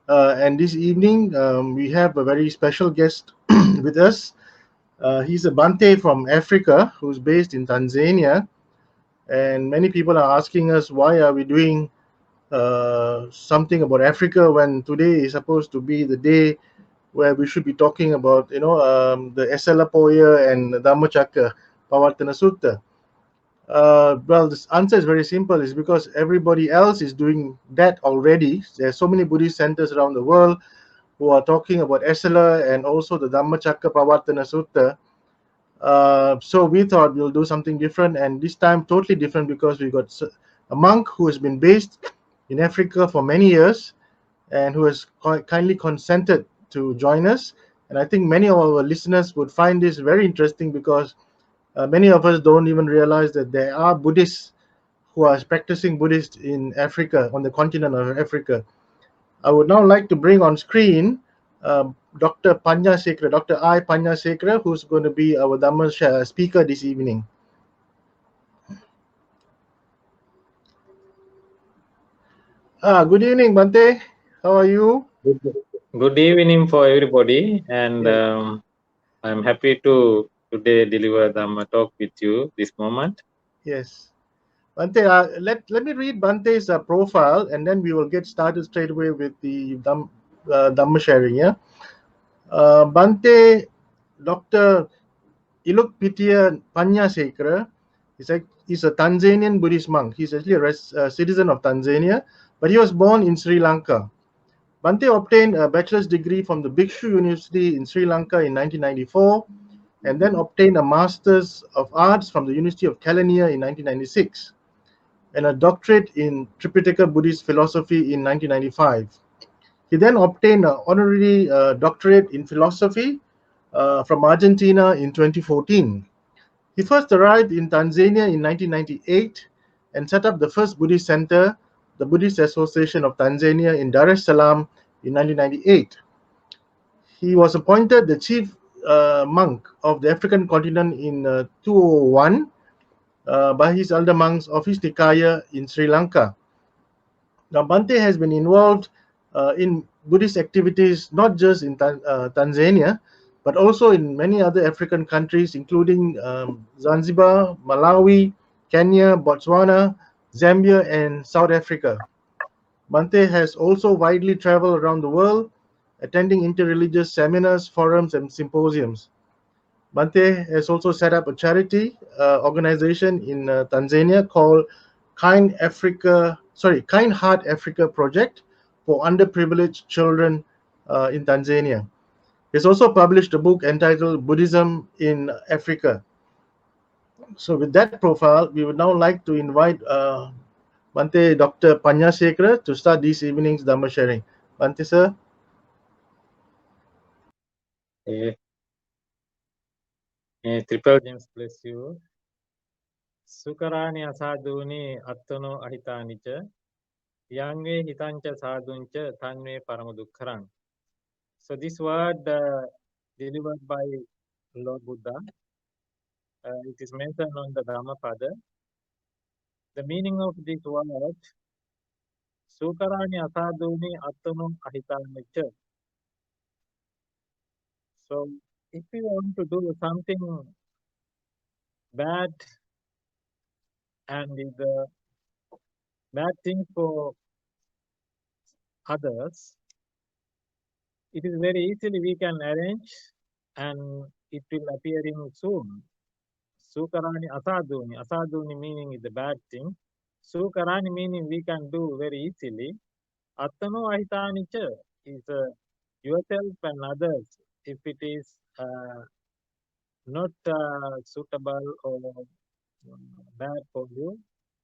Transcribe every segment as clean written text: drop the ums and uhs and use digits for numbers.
And this evening, we have a very special guest with us. He's a Bhante from Africa who's based in Tanzania. And many people are asking us why are we doing something about Africa when today is supposed to be the day where we should be talking about, the Eselapoya and Dhammachakka Pavartana Sutta. Well, this answer is very simple. It's because everybody else is doing that already. There are so many Buddhist centers around the world who are talking about Esala and also the Dhammachakka Pavartana Sutta. So we thought we'll do something different, and this time totally different because we got a monk who has been based in Africa for many years and who has kindly consented to join us. And I think many of our listeners would find this very interesting because many of us don't even realize that there are Buddhists who are practicing Buddhist in Africa, on the continent of Africa. I would now like to bring on screen Dr. Pannasekera, Dr. I. Pannasekera, who's going to be our Dhamma speaker this evening. Good evening, Bhante. How are you? Good, good evening for everybody, and Yes. I'm happy to today deliver Dhamma talk with you this moment. Yes. Bhante, let me read Bhante's profile and then we will get started straight away with the Dhamma sharing. Yeah. Bhante, Dr. Ilukpitia Panyasekara is a Tanzanian Buddhist monk. He's actually a citizen of Tanzania, but he was born in Sri Lanka. Bhante obtained a bachelor's degree from the Bhikshu University in Sri Lanka in 1994 and then obtained a master's of arts from the University of Kelaniya in 1996 and a doctorate in Tripitaka Buddhist philosophy in 1995. He then obtained an honorary doctorate in philosophy from Argentina in 2014. He first arrived in Tanzania in 1998 and set up the first Buddhist center, the Buddhist Association of Tanzania in Dar es Salaam in 1998. He was appointed the chief monk of the African continent in 2001 by his elder monks of his Nikaya in Sri Lanka. Now, Bhante has been involved in Buddhist activities not just in Tanzania, but also in many other African countries, including Zanzibar, Malawi, Kenya, Botswana, Zambia, and South Africa. Bhante has also widely traveled around the world, attending interreligious seminars, forums, and symposiums. Bhante has also set up a charity organization in Tanzania called Kind Heart Africa Project for underprivileged children in Tanzania. He's also published a book entitled Buddhism in Africa. So, with that profile, we would now like to invite Bhante Dr. Panyasekara to start this evening's Dhamma sharing. Bhante sir. Eh, Triple James bless you. Sukarani asaduni attano ahitanicha yangve hitancha saduncha tanve paramadukkarang. So this word delivered by Lord Buddha, it is mentioned on the Dhammapada. The meaning of this word, Sukarani asaduni attano ahitanicha. So if you want to do something bad and is a bad thing for others, it is very easily we can arrange and it will appearing soon. Sukarani asaduni. Asaduni meaning is the bad thing. Sukarani meaning we can do very easily. Attano ahitani cha is yourself and others. If it is not suitable or bad for you,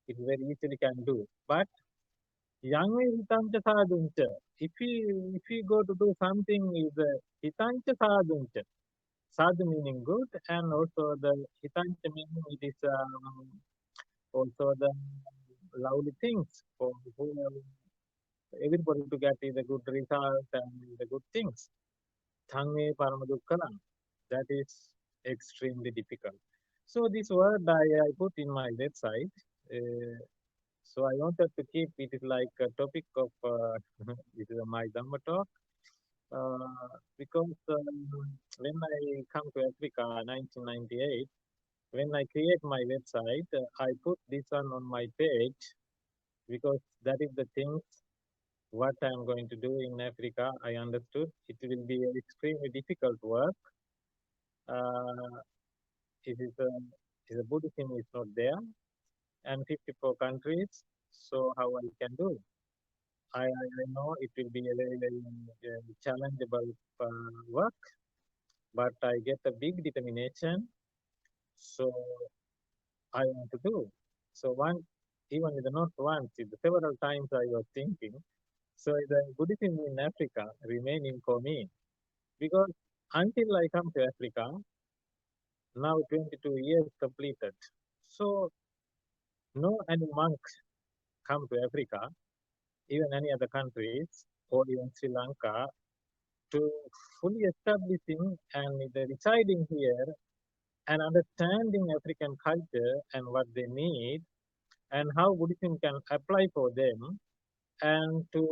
it very easily can do. But young hitancha saduncha. If we go to do something is hitancha saduncha. Sadhu meaning good, and also the hitancha meaning it is also the lovely things for everybody to get the good result and the good things. Thangme paramadukkalam. That is extremely difficult. So this word I put in my website. Uh, So I wanted to keep it is like a topic of this is my Dhamma talk because when I come to Africa 1998, when I create my website, I put this one on my page because that is the things what I am going to do in Africa. I understood it will be an extremely difficult work. Uh, it is a Buddhism is not there and 54 countries. So how I can do? I know it will be a very challengeable work, but I get a big determination. So I want to do. So one, even if not once, it's several times I was thinking. So the Buddhism in Africa remaining for me because until I come to Africa, now 22 years completed. So no any monk come to Africa, even any other countries or even Sri Lanka to fully establishing and the residing here and understanding African culture and what they need and how Buddhism can apply for them and to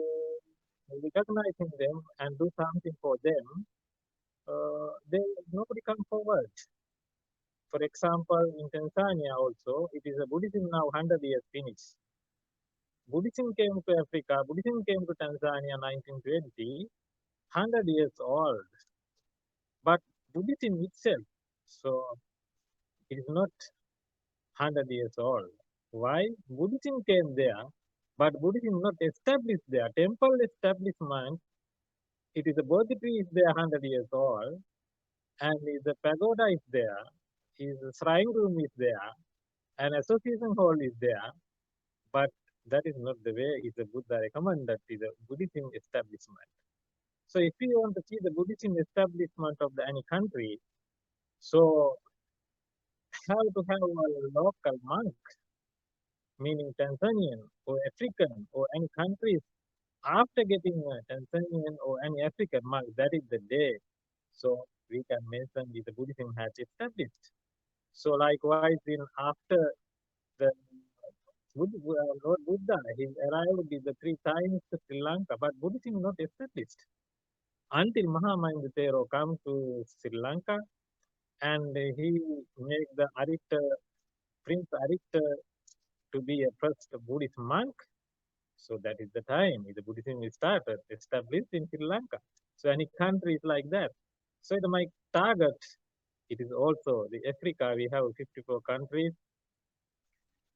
recognizing them and do something for them, they nobody come forward. For example, in Tanzania also, it is a Buddhism now 100 years finished. Buddhism came to Africa, Buddhism came to Tanzania 1920, 100 years old. But Buddhism itself, so it is not 100 years old. Why? Buddhism came there, but Buddhism not established there. Temple establishment, it is a Bodhi tree is there 100 years old, and the pagoda is there, is the shrine room is there, an association hall is there, but that is not the way is the Buddha recommended is the Buddhism establishment. So if you want to see the Buddhism establishment of any country, so have to have a local monk, meaning Tanzanian or African or any countries. After getting a Tanzanian or any African monk, that is the day. So we can mention the Buddhism has established. So likewise, in after the Lord Buddha, he arrived in the three times to Sri Lanka, but Buddhism not established until Mahamayana Thero come to Sri Lanka and he made the Arita, Prince Arita to be a first Buddhist monk. So that is the time the Buddhism is started, established in Sri Lanka. So any countries like that. So my target, it is also the Africa, we have 54 countries.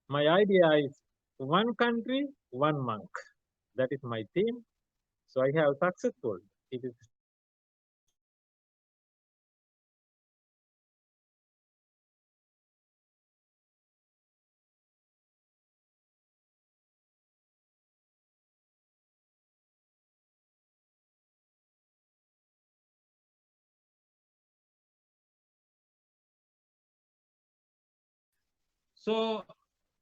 My idea is one country, one monk. That is my theme. So I have successful. It is so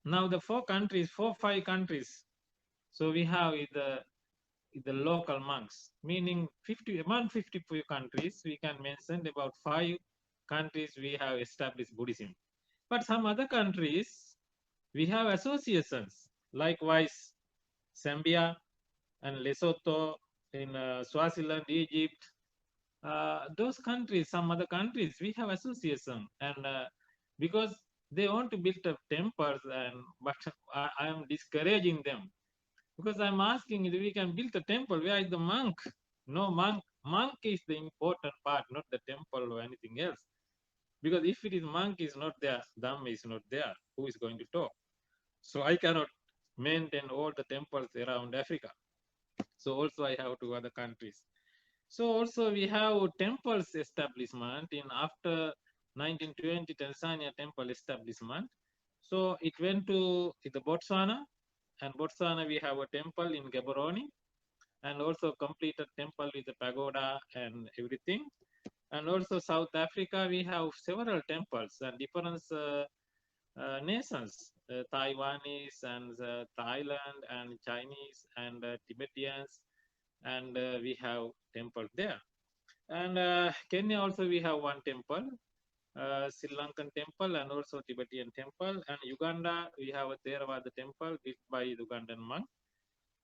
now the four countries, four, five countries. So we have the local monks, meaning 50 among 54 countries, we can mention about five countries we have established Buddhism. But some other countries, we have associations, likewise Zambia and Lesotho, in Swaziland, Egypt, those countries, some other countries, we have association, and because they want to build up temples, and but I am discouraging them because I'm asking if we can build a temple. Where is the monk? No monk. Monk is the important part, not the temple or anything else. Because if it is monk is not there, Dhamma is not there. Who is going to talk? So I cannot maintain all the temples around Africa. So also I have to other countries. So also we have temples establishment in after 1920 Tanzania temple establishment. So it went to the Botswana, and Botswana we have a temple in Gaborone, and also completed temple with the pagoda and everything. And also South Africa we have several temples and different nations, Taiwanese and Thailand and Chinese and Tibetans, and we have temple there. And Kenya also we have one temple. Sri Lankan temple and also Tibetan temple. And Uganda, we have a Theravada temple built by Ugandan monk.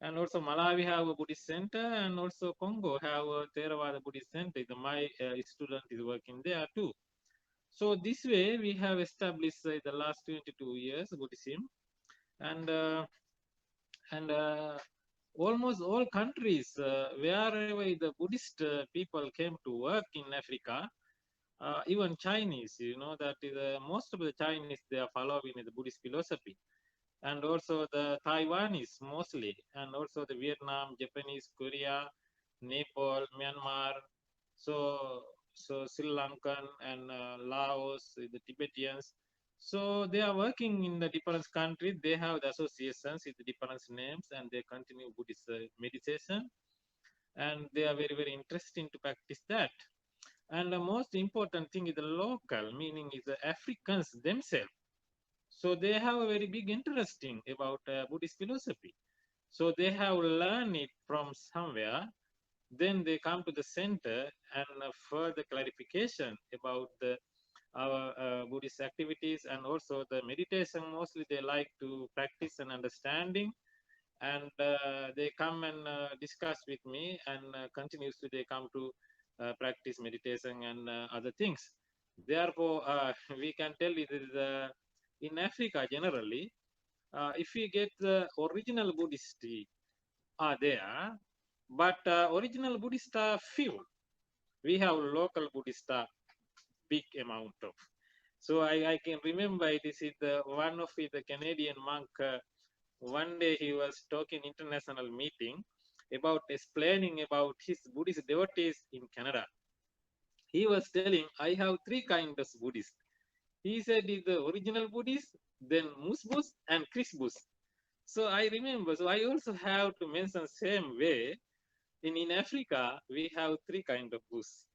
And also Malawi have a Buddhist center, and also Congo have a Theravada Buddhist center. My student is working there too. So this way we have established the last 22 years Buddhism, and and almost all countries wherever the Buddhist people came to work in Africa, even Chinese, that is, most of the Chinese, they are following the Buddhist philosophy, and also the Taiwanese mostly, and also the Vietnam, Japanese, Korea, Nepal, Myanmar, so Sri Lankan and Laos, the Tibetans. So they are working in the different countries. They have the associations with the different names, and they continue Buddhist meditation, and they are very interesting to practice that. And the most important thing is the local, meaning is the Africans themselves. So they have a very big interesting about Buddhist philosophy. So they have learned it from somewhere. Then they come to the center and further clarification about our Buddhist activities, and also the meditation. Mostly they like to practice and understanding, and they come and discuss with me, and continuously they come to practice meditation and other things. Therefore, we can tell it is in Africa generally, if we get the original Buddhist are there, but original Buddhist are few. We have local Buddhist are big amount of. So I can remember this is the one of the Canadian monk. One day he was talking international meeting about explaining about his Buddhist devotees in Canada. He was telling, I have three kinds of Buddhist. He said is the original Buddhist, then Mus Buddhist and Chris Buddhist. So I remember, so I also have to mention same way. In Africa, we have three kind of Buddhists.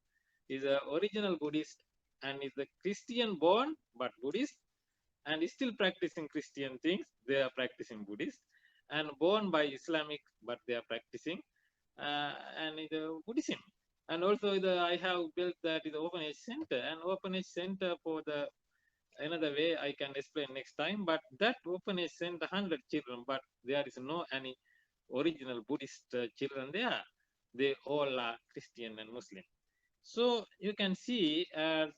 Is a original Buddhist, and is the Christian born but Buddhist, and is still practicing Christian things. They are practicing Buddhist, and born by Islamic, but they are practicing and the Buddhism. And also I have built that is the Open Age Center, and Open Age Center for the another way I can explain next time. But that Open Age Center 100 children, but there is no any original Buddhist children there. They all are Christian and Muslim. So you can see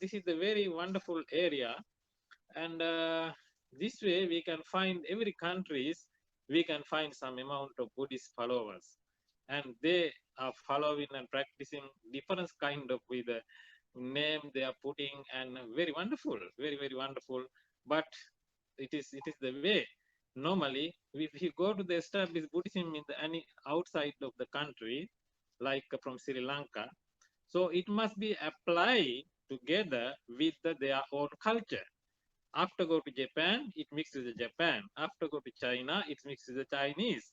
this is a very wonderful area, and this way we can find every countries, we can find some amount of Buddhist followers, and they are following and practicing different kind of with the name they are putting, and very wonderful, very wonderful. But it is the way. Normally, if you go to the established Buddhism in any outside of the country, like from Sri Lanka, so it must be applied together with their own culture. After go to Japan, it mixes with Japan. After go to China, it mixes with the Chinese.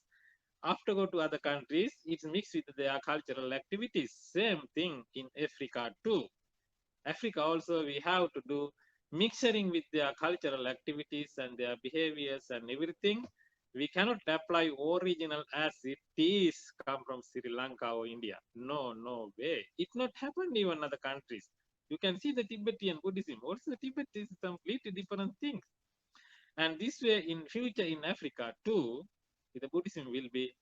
After go to other countries, it's mixed with their cultural activities. Same thing in Africa too. Africa also we have to do mixing with their cultural activities and their behaviors and everything. We cannot apply original as it is come from Sri Lanka or India. No, no way. It not happened even other countries. You can see the Tibetan Buddhism. Also, Tibet is completely different things. And this way, in future in Africa too, the Buddhism will be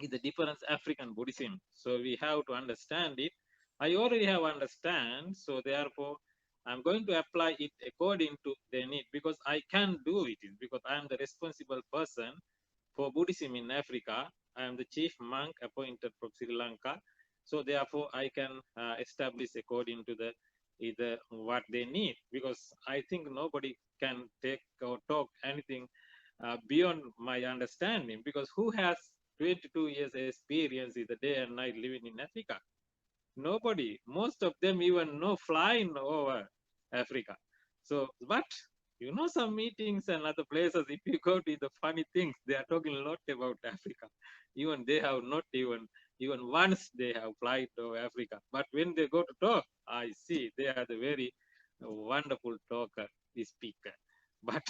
the different African Buddhism. So we have to understand it. I already have understand. So therefore, I'm going to apply it according to their need, because I can do it because I am the responsible person for Buddhism in Africa. I am the chief monk appointed from Sri Lanka. So therefore, I can establish according to the either what they need, because I think nobody can take or talk anything beyond my understanding, because who has 22 years experience is the day and night living in Africa? Nobody. Most of them even know flying over Africa. So, but some meetings and other places, if you go to the funny things, they are talking a lot about Africa. Even they have not even once they have flight to Africa. But when they go to talk, I see they are the very wonderful talker, the speaker. But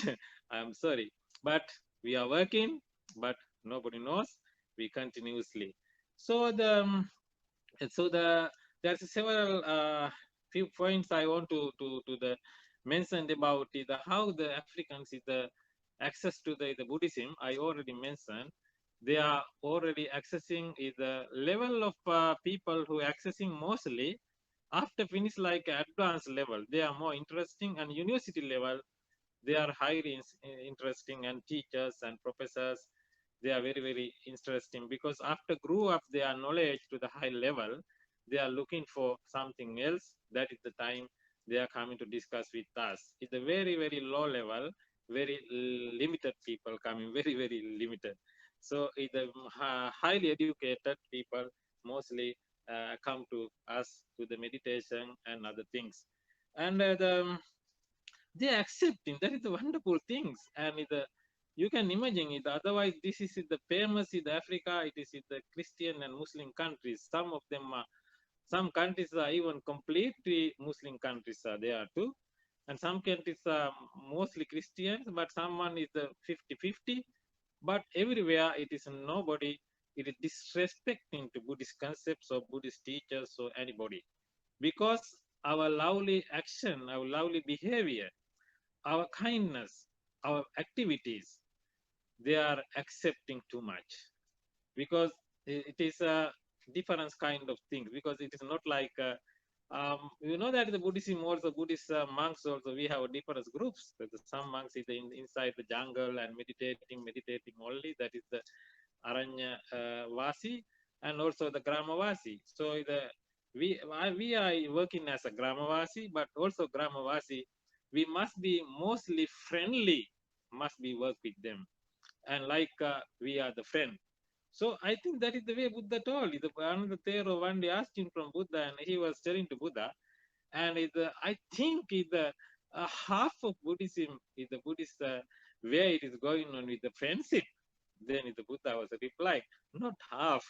I'm sorry. But we are working, but nobody knows. We continuously. So the there's several few points I want to the mentioned about the how the Africans is the access to the Buddhism. I already mentioned they are already accessing is the level of people who accessing mostly after finish like advanced level. They are more interesting, and university level they are highly interesting, and teachers and professors they are very interesting, because after grew up their knowledge to the high level, they are looking for something else. That is the time they are coming to discuss with us. It's a very low level, very limited people coming, very limited. So it's the highly educated people mostly come to us to the meditation and other things. And they are accepting. That is the wonderful things. And you can imagine it. Otherwise, this is the famous in Africa. It is in the Christian and Muslim countries. Some of them are, some countries are even completely Muslim countries are there too. And some countries are mostly Christians, but someone is the 50-50. But everywhere it is nobody, it is disrespecting to Buddhist concepts or Buddhist teachers or anybody. Because our lovely action, our lovely behavior, our kindness, our activities, they are accepting too much, because it is a different kind of thing, because it is not like you know that the Buddhism also, Buddhist monks also, we have different groups. Some monks is inside the jungle and meditating only. That is the Aranya Vasi, and also the Gramavasi. So we are working as a Gramavasi, but also Gramavasi, we must be mostly friendly, must be work with them, and like we are the friend. So I think that is the way Buddha told. Another Thero one day asked him from Buddha, and he was telling to Buddha, and I think half of Buddhism is the Buddhist way it is going on with the friendship. Then the Buddha was reply, not half,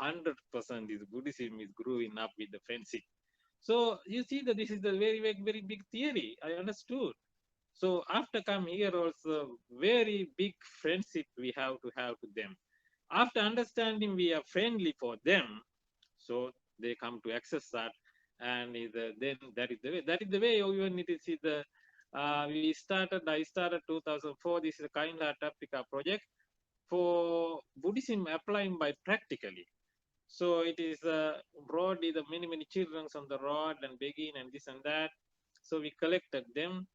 100% is Buddhism is growing up with the friendship. So you see that this is the very big theory. I understood. So after come here also, very big friendship we have to have to them. After understanding we are friendly for them, so they come to access that, and then that is the way. That is the way even it is I started 2004. This is a kind of Africa project for Buddhism applying by practically. So it is broadly the many children on the road and begging and this and that. So we collected them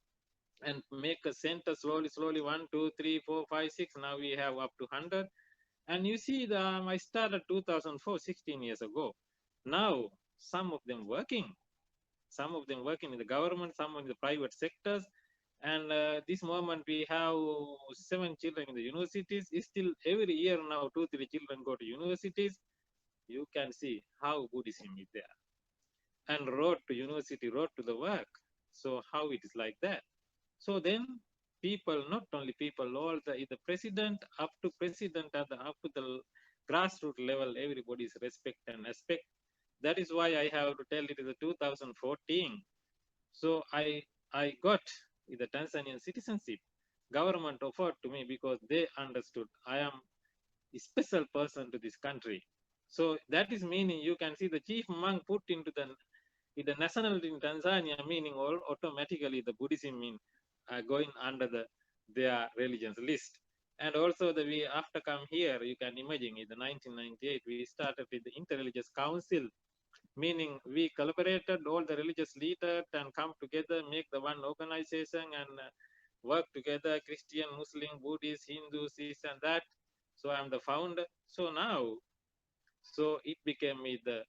and make a center slowly, 1, 2, 3, 4, 5, 6. Now we have up to 100. And you see, I started 2004, 16 years ago. Now some of them working, some of them working in the government, some in the private sectors. And this moment we have 7 children in the universities. It's still every year now 2, 3 children go to universities. You can see how Buddhism is there. And road to university, road to the work. So how it is like that? So then people, not only people, all the president up to president and up to the grassroots level, everybody is respect and respect. That is why I have to tell it is 2014. So I got the Tanzanian citizenship. Government offered to me because they understood I am a special person to this country. So that is meaning you can see the chief monk put into the nationality in Tanzania, meaning all automatically the Buddhism mean going under their religions list. And also we after come here, you can imagine in the 1998 we started with the interreligious council, meaning we collaborated all the religious leaders and come together, make the one organization and work together, Christian, Muslim, Buddhist, Hindus, this and that. So I'm the founder. So now, so it became the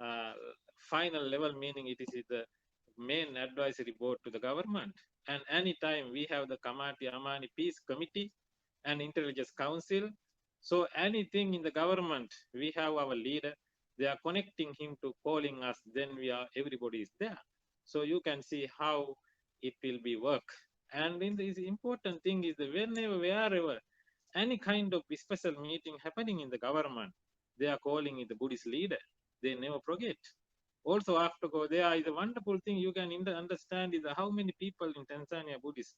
uh, final level, meaning it is the main advisory board to the government. And anytime we have the Kamati Amani Peace Committee and Intelligence Council. So anything in the government, we have our leader. They are connecting him to calling us. Then everybody is there. So you can see how it will be work. And in this important thing is that wherever any kind of special meeting happening in the government, they are calling it the Buddhist leader. They never forget. Also, after go there is a wonderful thing you can understand is how many people in Tanzania Buddhist.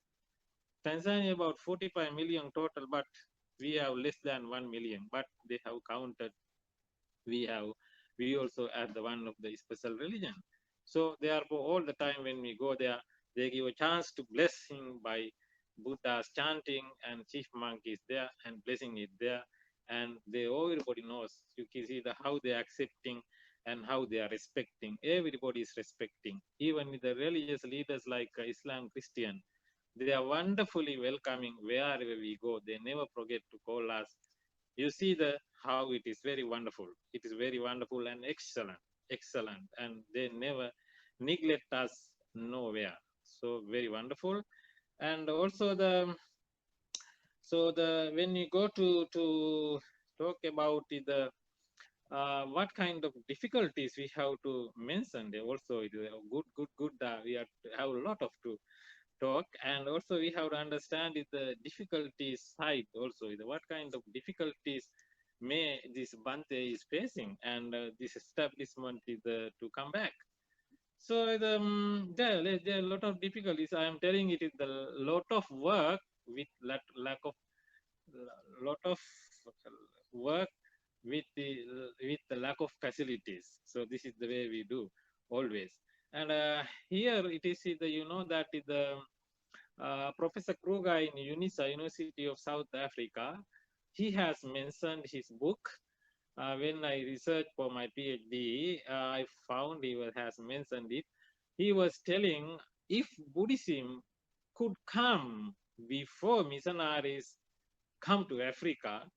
Tanzania about 45 million total, but we have less than 1 million. But they have counted. We also add the one of the special religion. So therefore, all the time when we go there, they give a chance to bless him by Buddha's chanting, and chief monk is there and blessing it there, and they everybody knows. You can see how they are accepting and how they are respecting. Everybody is respecting, even with the religious leaders like Islam, Christian. They are wonderfully welcoming wherever we go. They never forget to call us. You see how it is very wonderful. It is very wonderful and excellent, excellent, and they never neglect us nowhere. So very wonderful. And also when you go to talk about the what kind of difficulties we have to mention, they also it is a good. We have a lot of to talk, and also we have to understand the difficulties side also. What kind of difficulties may this Bhante is facing, and this establishment is to come back. So there are a lot of difficulties. I am telling it is the lot of work with lack of lot of work with the lack of facilities. So this is the way we do always. And here it is that is the Professor Kruger in UNISA, University of South Africa. He has mentioned his book. When I researched for my PhD, I found has mentioned it. He was telling if Buddhism could come before missionaries come to Africa,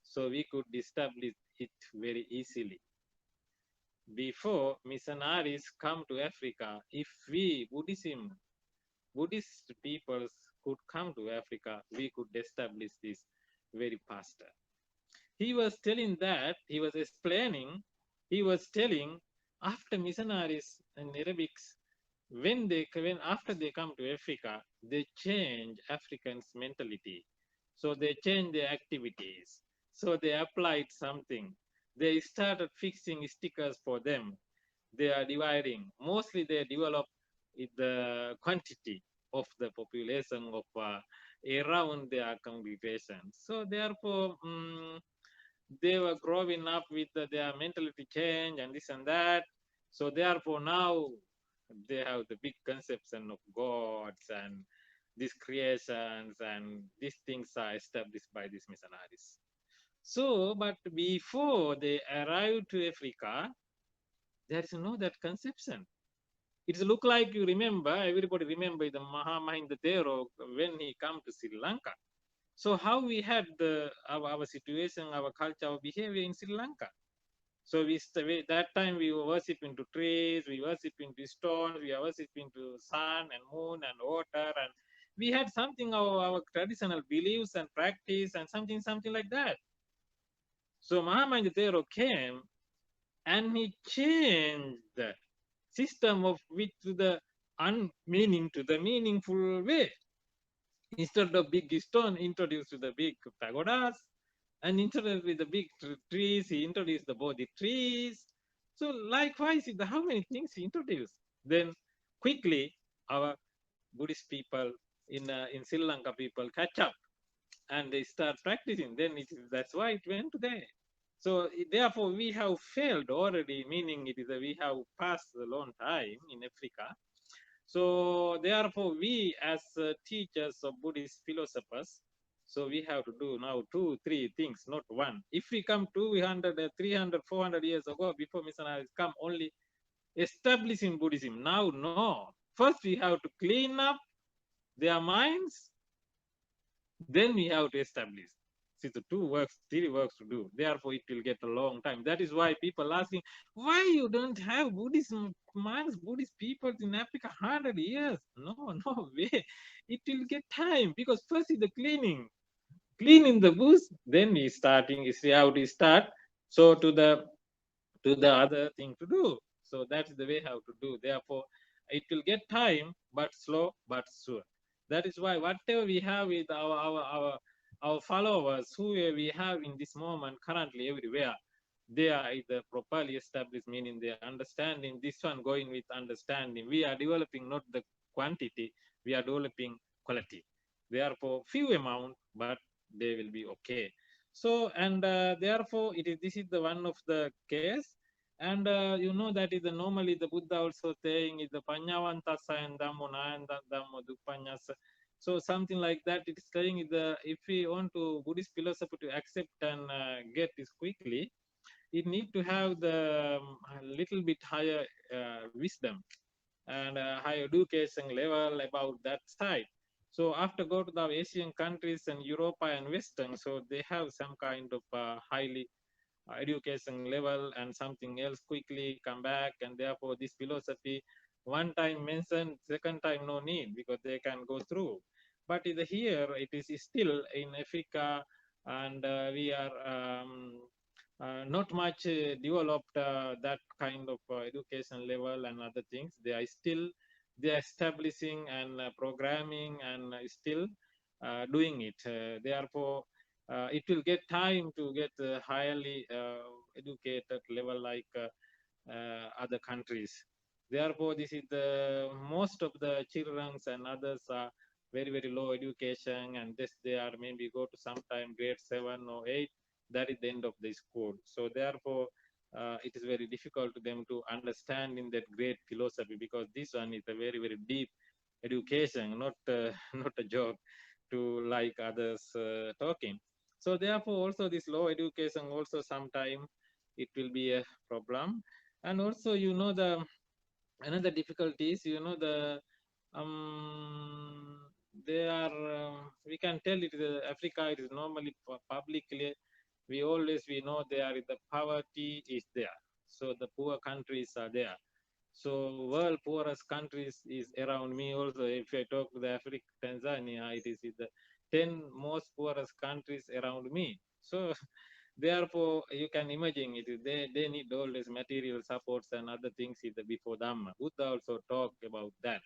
so we could establish it very easily. Before missionaries come to Africa, if we Buddhist peoples could come to Africa, we could establish this very faster. He was telling that, he was telling after missionaries and Arabics, when after they come to Africa, they change Africans' mentality. So they change their activities. So they applied something. They started fixing stickers for them. They are dividing. Mostly they develop the quantity of the population of around their congregation. So therefore, they were growing up with their mentality change and this and that. So therefore now they have the big conception of gods and these creations, and these things are established by these missionaries. So, but before they arrived to Africa, there is no that conception. It look like you remember, everybody remember the Mahamahinda Thero when he come to Sri Lanka. So how we had our situation, our culture, our behavior in Sri Lanka. So that time we were worshiping to trees, we worshiping to stones, we are worshiping to sun and moon and water, and we had something of our traditional beliefs and practice and something like that. So Mahamahinda Thero came and he changed the system of which to the unmeaning to the meaningful way. Instead of big stone, introduced to the big pagodas, and introduced with the big trees, he introduced the Bodhi trees. So likewise, how many things he introduced. Then quickly, our Buddhist people in Sri Lanka people catch up and they start practicing. Then that's why it went there. So therefore, we have failed already, meaning it is we have passed a long time in Africa. So therefore, we as teachers of Buddhist philosophers, so we have to do now 2, 3 things, not one. If we come 200, 300, 400 years ago, before missionaries come, only establishing Buddhism. Now, no. First, we have to clean up their minds, then we have to establish. See, the 3 works to do. Therefore, it will get a long time. That is why people asking, why you don't have Buddhism monks, Buddhist people in Africa 100 years? No, no way. It will get time because first is the cleaning the bush, then we see how to start. So to the other thing to do. So that's the way how to do. Therefore, it will get time, but slow, but sure. That is why whatever we have with our followers, who we have in this moment currently everywhere, they are either properly established, meaning they are understanding. This one going with understanding. We are developing not the quantity, we are developing quality. Therefore, few amount, but they will be okay. So, and therefore, this is the one of the case. And you know that is the normally the Buddha also saying is the Panyavantasa and Dhammo Nayanda Dhammo Dupanyasa. So something like that it is saying is the if we want to Buddhist philosophy to accept and get this quickly, it need to have the a little bit higher wisdom and higher education level about that side. So after go to the Asian countries and Europe and Western, so they have some kind of highly education level and something else quickly come back, and therefore this philosophy one time mentioned, second time no need because they can go through. But here it is still in Africa, and we are not much developed that kind of education level and other things. They are still they are establishing and programming and still doing it. Therefore, it will get time to get highly educated level like other countries. Therefore, this is the most of the children and others are very low education, and this they are maybe go to sometime grade 7 or 8. That is the end of the school. So therefore, it is very difficult to them to understand in that great philosophy, because this one is a very deep education, not not a joke to like others talking. So therefore, also this low education also sometime it will be a problem. And also, you know, the another difficulties, you know, the um they are we can tell it is Africa, it is normally publicly we always we know there is the poverty is there, so the poor countries are there. So world poorest countries is around me also. If I talk to the Africa, Tanzania, it is the 10 most poorest countries around me. So therefore, you can imagine it. They need all these material supports and other things before Dhamma. Buddha also talked about that.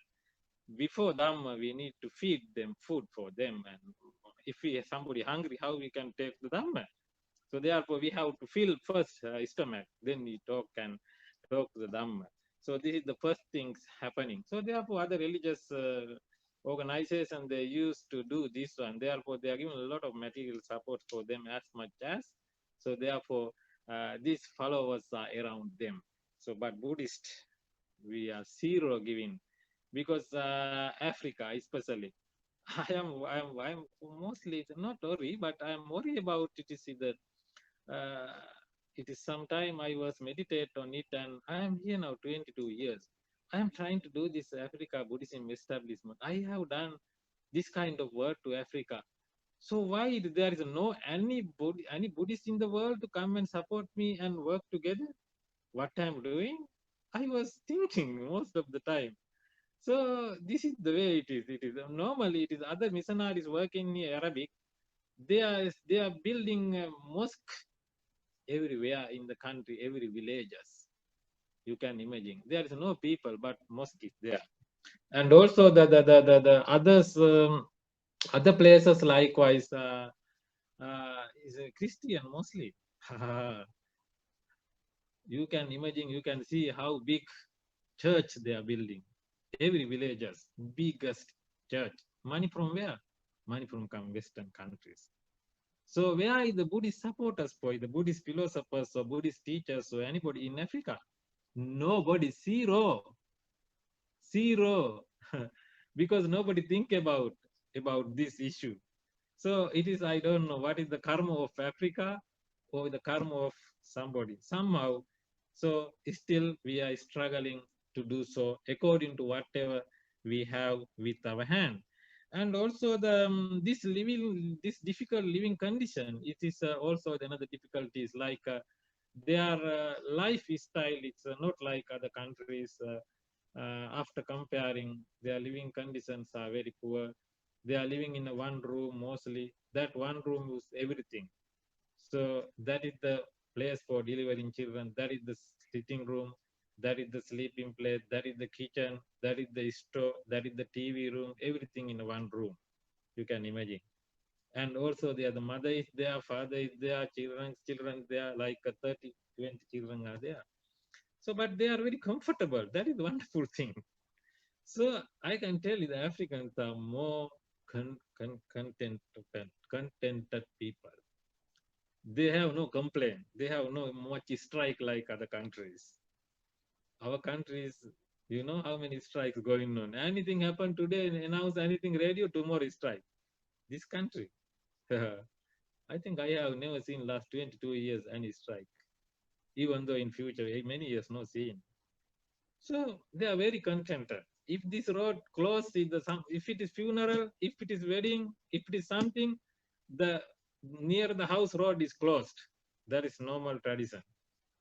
Before Dhamma, we need to feed them food for them. And if we somebody hungry, how we can take the Dhamma? So therefore, we have to fill first stomach, then we talk to the Dhamma. So this is the first things happening. So therefore, other religious organizations they used to do this one. Therefore, they are giving a lot of material support for them as much as. So therefore, these followers are around them. So, but Buddhist, we are zero giving, because Africa especially. I'm mostly not worried, but I'm worried about it is that uh, it is sometime I was meditate on it, and I am here now 22 years. I am trying to do this Africa Buddhism establishment. I have done this kind of work to Africa. So why there is no any Buddhist in the world to come and support me and work together? What I'm doing? I was thinking most of the time. So this is the way it is. It is normally it is other missionaries working in Arabic. They are building a mosque everywhere in the country, every villages. You can imagine. There is no people, but mosque is there. And also the others, other places likewise is a Christian mostly. You can imagine, you can see how big church they are building. Every villages, biggest church. Money from where? Money from Western countries. So where is the Buddhist supporters for the Buddhist philosophers or Buddhist teachers or anybody in Africa? Nobody, zero, because nobody think about this issue. So it is, I don't know what is the karma of Africa or the karma of somebody somehow. So still we are struggling to do so according to whatever we have with our hand. And also this difficult living condition, it is also another difficulties like their lifestyle. It's not like other countries. After comparing, their living conditions are very poor. They are living in a one room mostly. That one room is everything. So that is the place for delivering children. That is the sitting room. That is the sleeping place. That is the kitchen. That is the stove. That is the TV room. Everything in one room. You can imagine. And also there, the mother is there, father is there, children there, like 30, 20 children are there. So, but they are very comfortable. That is wonderful thing. So I can tell you the Africans are more contented people. They have no complaint. They have no much strike like other countries. Our countries, you know how many strikes going on. Anything happen today, announce anything radio, tomorrow strike. This country, I think I have never seen last 22 years any strike. Even though in future many years no seen. So they are very contented. If this road closed, if it is funeral, if it is wedding, if it is something, the near the house road is closed. That is normal tradition.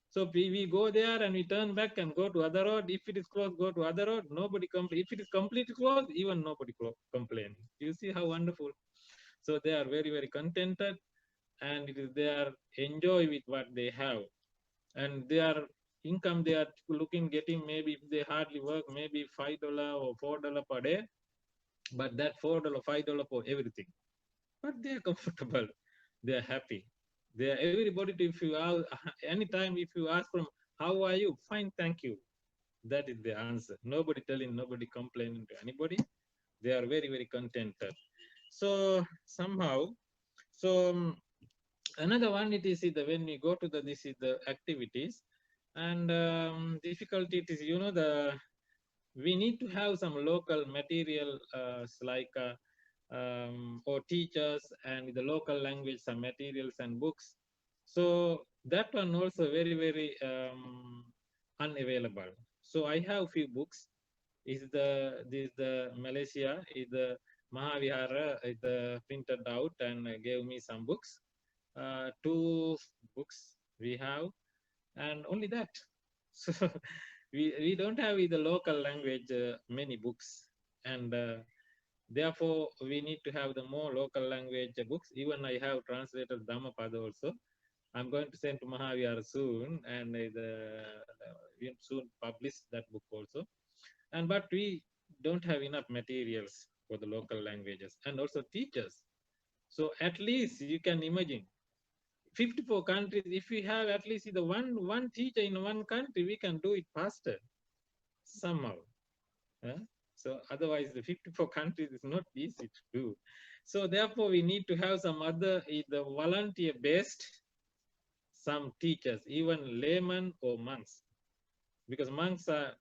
So we go there and we turn back and go to other road. If it is closed, go to other road. Nobody complain. If it is completely closed, even nobody complain. You see how wonderful. So they are very very contented, and it is they are enjoy with what they have, and their income they are looking getting, maybe if they hardly work, maybe $5 or $4 per day, but that $4 $5 for everything, but they are comfortable, they are happy, they are everybody. If you are anytime if you ask from how are you, fine, thank you, that is the answer. Nobody telling, nobody complaining to anybody. They are very very contented. So somehow, so another one, it is the when we go to the this is the activities, and difficulty it is, you know, the we need to have some local material, like or teachers and the local language, some materials and books. So that one also very very unavailable. So I have few books. Is the Malaysia is the Mahavihara is the printed out and gave me some books, two books we have, and only that. So we don't have in the local language many books, and therefore we need to have the more local language books. Even I have translated Dhammapada also. I'm going to send to Mahavihara soon, and we soon publish that book also. And but we don't have enough materials for the local languages and also teachers. So at least you can imagine 54 countries. If we have at least the one teacher in one country, we can do it faster somehow. eh? So otherwise, the 54 countries is not easy to do. So therefore, we need to have some other either volunteer-based some teachers, even laymen or monks, because monks are.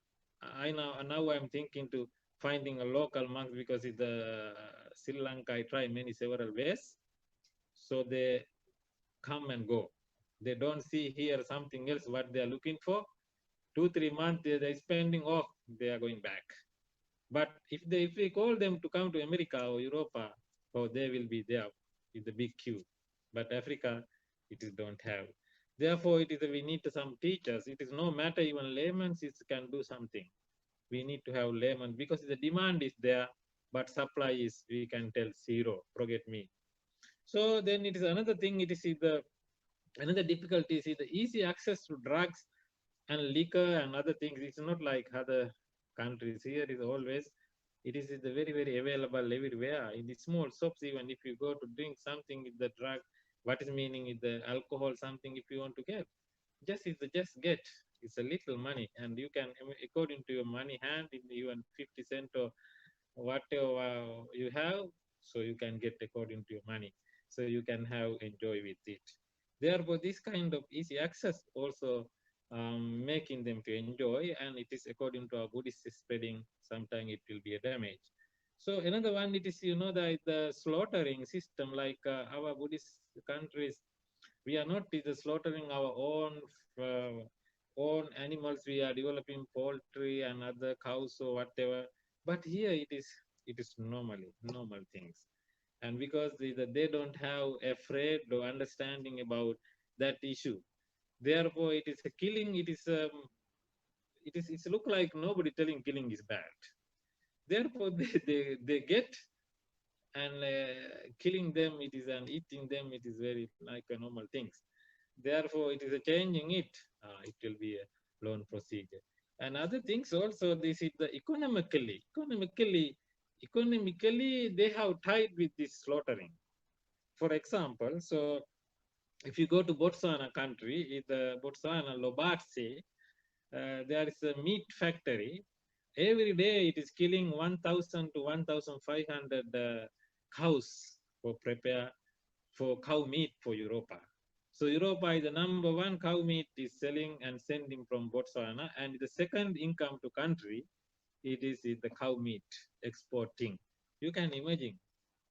I now I'm thinking to finding a local monk, because in the Sri Lanka I try many several ways. So they come and go. They don't see here something else what they are looking for. 2 3 months they're spending off, they are going back. But if we call them to come to America or Europa, oh, they will be there with the big queue. But Africa, it is don't have. Therefore, it is we need some teachers. It is no matter even laymen can do something. We need to have laymen because the demand is there, but supply is, we can tell, zero. Forget me. So then it is another thing. It is the another difficulty is the easy access to drugs and liquor and other things. It's not like other countries. Here is always, it is the very very available everywhere in the small shops. Even if you go to drink something with the drug, what is meaning is the alcohol, something if you want to get, just get. It's a little money, and you can, according to your money hand, in even 50 cent or whatever you have, so you can get according to your money, so you can have enjoy with it. Therefore this kind of easy access also making them to enjoy, and it is according to our Buddhist spreading, sometimes it will be a damage. So another one, it is, you know, the slaughtering system, like our Buddhist countries, we are not slaughtering our uh, own animals. We are developing poultry and other cows or whatever. But here it is normally normal things. And because they don't have afraid or understanding about that issue, therefore it is a killing. It's look like nobody telling killing is bad. Therefore they get, and killing them it is, and eating them it is very like a normal things. Therefore it is a changing it, it will be a loan procedure. And other things also, this is the economically they have tied with this slaughtering. For example, so if you go to Botswana country, in the Botswana Lobatse, there is a meat factory. Every day it is killing 1,000 to 1,500 cows for prepare for cow meat for Europa. So Europa is the #1 cow meat is selling and sending from Botswana, and the second income to country it is the cow meat exporting. You can imagine.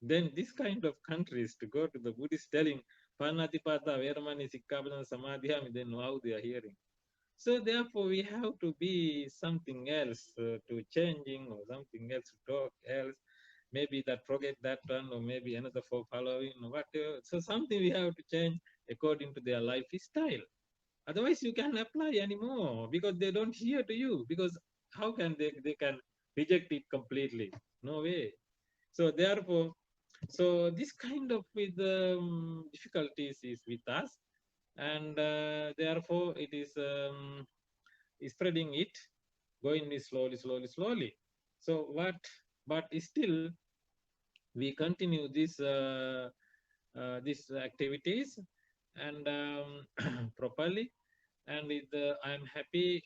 Then this kind of countries to go to the Buddhist telling Panatipata, Veramani, Sikkhapadana, Samadhyam, then how they are hearing. So therefore we have to be something else to changing or something else to talk else. Maybe that forget that one or maybe another for following or whatever. So something we have to change according to their lifestyle. Otherwise you can't apply anymore because they don't hear to you. Because how can they can reject it completely? No way. So therefore, so this kind of with difficulties is with us, and therefore it is spreading it, going slowly, slowly, slowly. So what? But still we continue these activities and properly, and I'm happy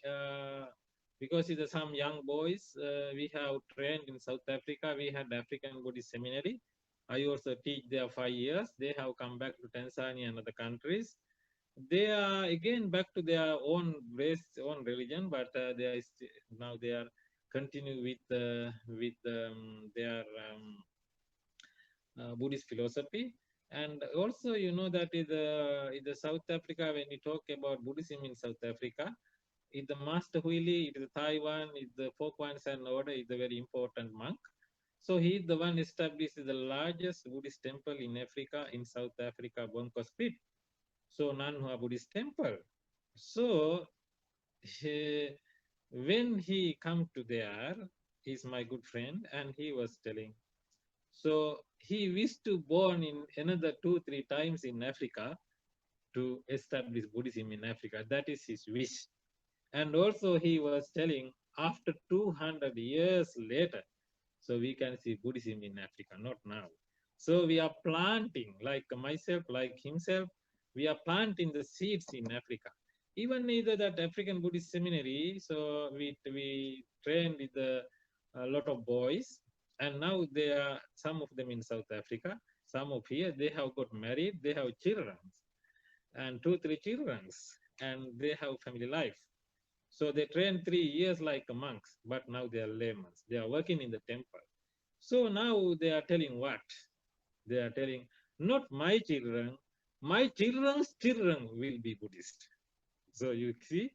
because it's some young boys we have trained in South Africa. We had African Buddhist Seminary. I also teach there 5 years. They have come back to Tanzania and other countries. They are again back to their own race, own religion, but now they are continue with their Buddhist philosophy. And also, you know that in the South Africa, when we talk about Buddhism in South Africa, is the Master Huili, it is Taiwan, is the Four Points and Order, is a very important monk. So he is the one established the largest Buddhist temple in Africa, in South Africa, Bonko Spit. So Nanhua Buddhist temple. So he, when he come to there, he's my good friend, and he was telling. So he wished to born in another 2, 3 times in Africa to establish Buddhism in Africa. That is his wish. And also he was telling after 200 years later, so we can see Buddhism in Africa, not now. So we are planting, like myself, like himself, we are planting the seeds in Africa. Even either that African Buddhist seminary, so we trained with a lot of boys, and now they are some of them in South Africa, some of here, they have got married, they have children, and 2, 3 children, and they have family life. So they train 3 years like monks, but now they are laymen. They are working in the temple. So now they are telling what? They are telling, not my children's children will be Buddhist. So you see,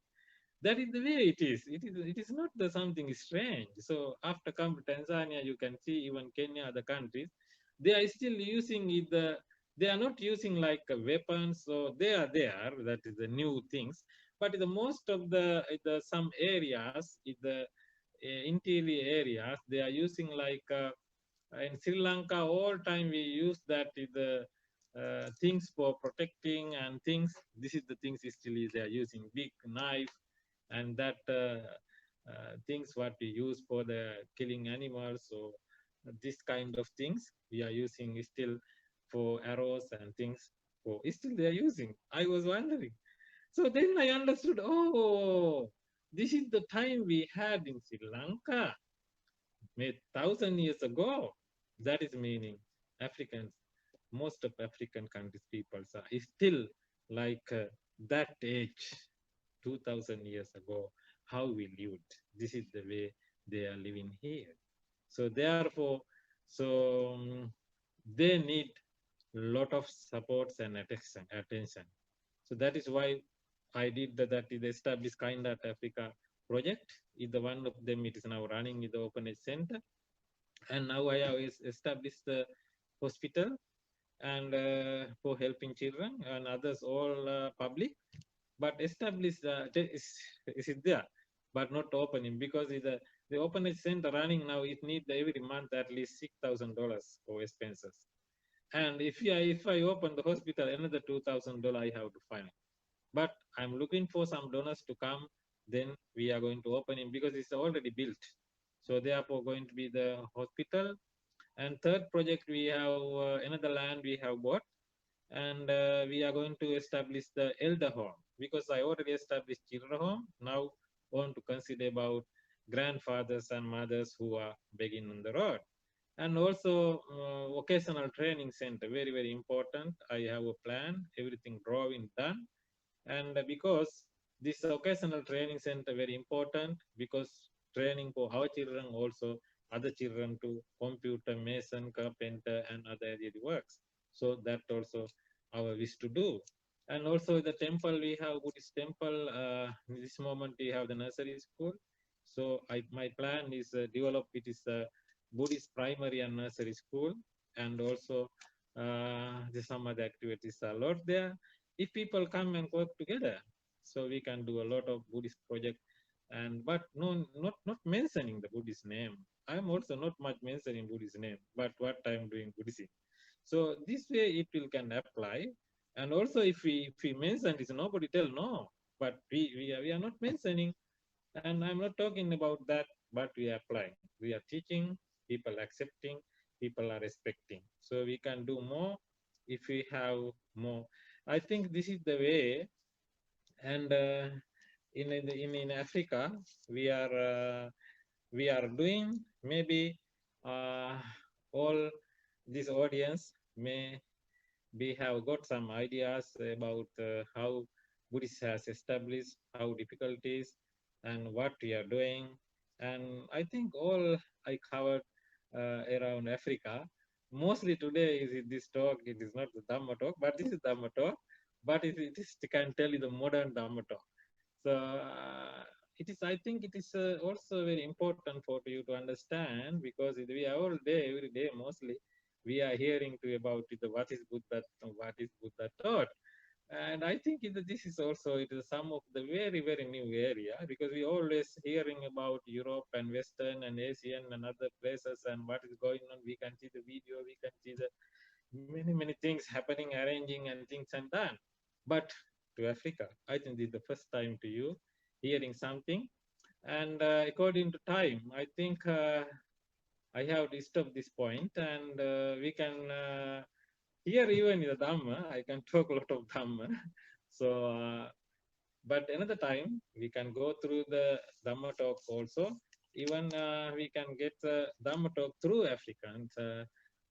that is the way it is. It is not the something strange. So after come to Tanzania, you can see even Kenya, other countries, they are still using it. They are not using like weapons. So they are there. That is the new things. But the most of the some areas, in the interior areas, they are using like in Sri Lanka. All time we use that is the things for protecting and things. This is the things still they are using big knife and that things what we use for the killing animals. So this kind of things we are using still for arrows and things. For still they are using. I was wondering. So then I understood. Oh, this is the time we had in Sri Lanka, made 1,000 years ago. That is meaning Africans, most of African countries peoples are still like that age 2,000 years ago, how we lived. This is the way they are living here. So therefore, so they need a lot of supports and attention. So that is why I did that is established Kind Heart Africa project. Is the one of them it is now running in the Open Age Center. And now I have established the hospital and for helping children and others all public, but established is it there, but not opening because the open center running now. It need every month at least $6,000 for expenses. And if I open the hospital, another $2,000 I have to find. But I'm looking for some donors to come. Then we are going to open it because it's already built. So therefore, going to be the hospital. And third project, we have another land we have bought, and we are going to establish the elder home because I already established children home. Now want to consider about grandfathers and mothers who are begging on the road. And also vocational training center, very important. I have a plan, everything drawing done. And because this occasional training center very important, because training for our children, also other children to computer, mason, carpenter, and other area works. So that also our wish to do. And also the temple, we have Buddhist temple. In this moment we have the nursery school. So my plan is develop it is a Buddhist primary and nursery school. And also there's some other activities a lot there. If people come and work together, so we can do a lot of Buddhist project. And but no, not mentioning the Buddhist name. I'm also not much mentioning Buddhist name, but what I'm doing Buddhism. So this way it will can apply. And also if we mention this, nobody tell no, but we are not mentioning. And I'm not talking about that, but we are applying, we are teaching, people accepting, people are respecting. So we can do more if we have more. I think this is the way. And in Africa, we are doing maybe uh, all this audience may we have got some ideas about how Buddhist has established, how difficult it is, and what we are doing. And I think all I covered around Africa. Mostly today is in this talk. It is not the Dhamma talk, but this is Dhamma talk. But it is can tell you the modern Dhamma talk. So it is. I think it is also very important for you to understand, because we are all day, every day, mostly we are hearing to about it, what is Buddha taught. And I think this is also it is some of the very new area, because we always hearing about Europe and Western and Asian and other places and what is going on. We can see the video, we can see the many things happening, arranging and things and done. But to Africa, I think this is the first time to you hearing something. And according to time, I think I have disturbed this point, and we can here even in the Dhamma, I can talk a lot of Dhamma. So, but another time we can go through the Dhamma talk also. Even we can get the Dhamma talk through African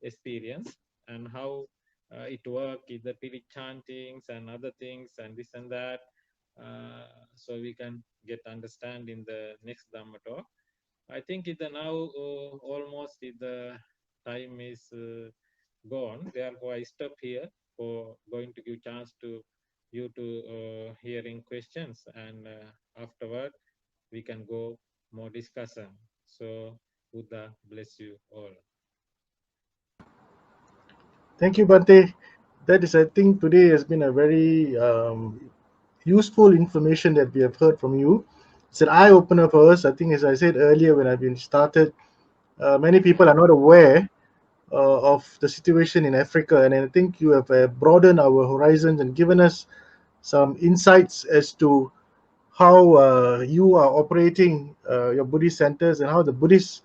experience, and how it work, the Pili chantings and other things and this and that. So we can get understand in the next Dhamma talk. I think it now almost the time is gone. Therefore, I stop here for going to give chance to you to hearing questions, and afterward we can go more discussion. So Buddha bless you all. Thank you, Bhante. That is, I think, today has been a very useful information that we have heard from you. It's an eye opener for us. I think, as I said earlier when I've been started, many people are not aware of the situation in Africa, and I think you have broadened our horizons and given us some insights as to how you are operating your Buddhist centers and how the Buddhist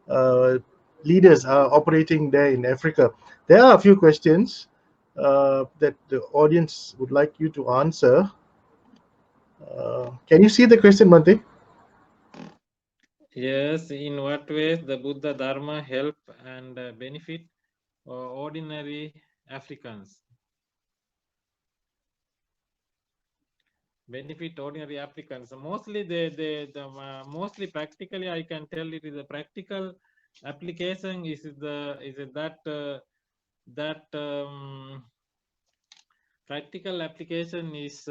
uh, leaders are operating there in Africa. There are a few questions that the audience would like you to answer. Can you see the question, Bhante? Yes, in what ways the Buddha Dharma help and benefit ordinary Africans? Benefit ordinary applicants. Mostly mostly practically I can tell it is a practical application is that that practical application is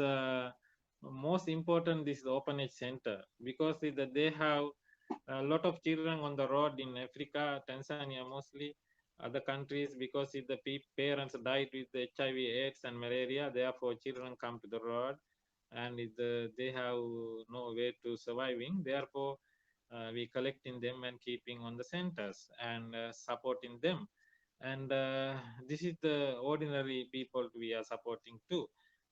most important. This is the open age center, because they have a lot of children on the road in Africa, Tanzania mostly, other countries, because if the parents died with HIV, AIDS, and malaria, therefore children come to the road, and they have no way to surviving. Therefore, we collecting them and keeping on the centers and supporting them. And this is the ordinary people we are supporting too.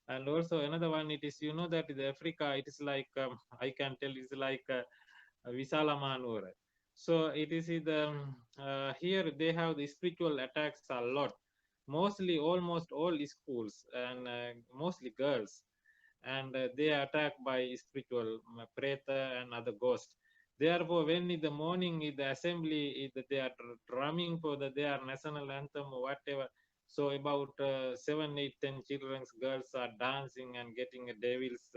And also another one, it is that in Africa it is like I can tell it's like Visala Manur. So it is here they have the spiritual attacks a lot. Mostly, almost all schools, and mostly girls, and they are attacked by spiritual preta and other ghosts. Therefore, when in the morning in the assembly they are drumming for their national anthem or whatever, so about 7, 8, 10 children, girls are dancing and getting a devil's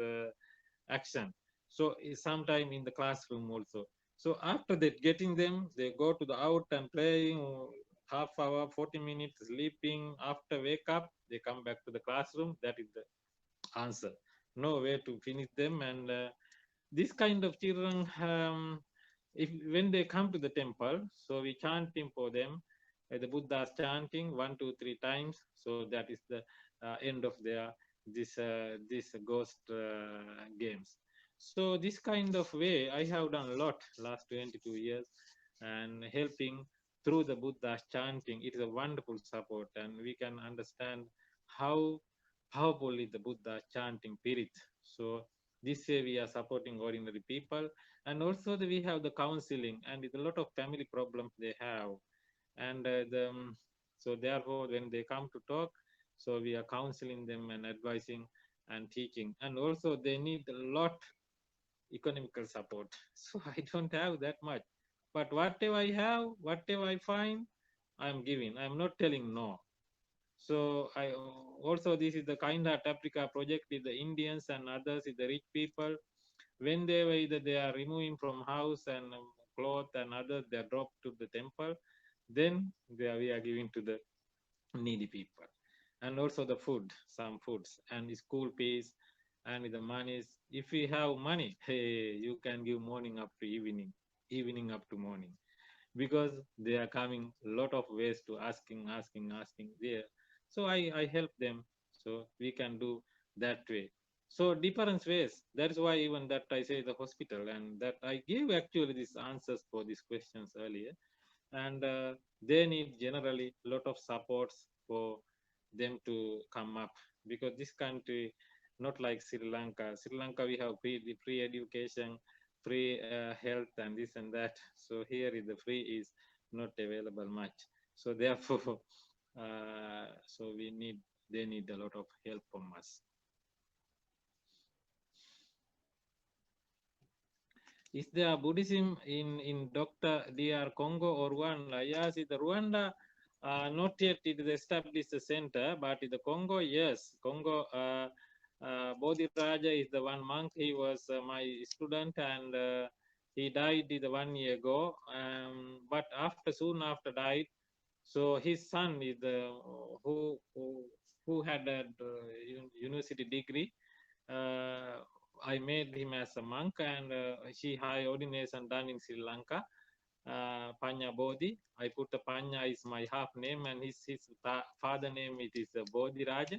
action. So sometime in the classroom also. So after that, getting them, they go to the out and playing half hour, 40 minutes, sleeping. After wake up, they come back to the classroom. That is the answer. No way to finish them. And this kind of children, if when they come to the temple, so we chanting for them. The Buddha's chanting 1, 2, 3 times. So that is the end of their this ghost games. So this kind of way I have done a lot last 22 years, and helping through the Buddha's chanting. It is a wonderful support, and we can understand how powerful is the Buddha's chanting spirit. So this way we are supporting ordinary people, and also we have the counseling, and it's a lot of family problems they have, and so therefore when they come to talk, so we are counseling them and advising and teaching, and also they need a lot economical support. So I don't have that much, but whatever I have, whatever I find, I'm giving. I'm not telling no. So I also, this is the kind of Africa project with the Indians and others, with the rich people. When they were either they are removing from house and cloth and others, they are dropped to the temple. Then we are giving to the needy people, and also the food, some foods and the school fees and the monies. If we have money, hey, you can give morning up to evening, evening up to morning, because they are coming a lot of ways to asking there. So I help them, so we can do that way. So different ways. That's why even that I say the hospital, and that I gave actually these answers for these questions earlier, and they need generally a lot of supports for them to come up, because this country not like Sri Lanka. Sri Lanka we have free education, free health and this and that. So here is the free is not available much. So therefore, so they need a lot of help from us. Is there Buddhism in Dr. DR Congo or Rwanda? Yes, in the Rwanda, not yet it is established a center, but in the Congo, yes. Congo, Bodhi Raja is the one monk. He was my student, and he died the 1 year ago. But soon after died, so his son is the who had a university degree. uh, I made him as a monk, and he high ordination done in Sri Lanka. Panya Bodhi. I put the Panya is my half name, and his father name it is Bodhi Raja,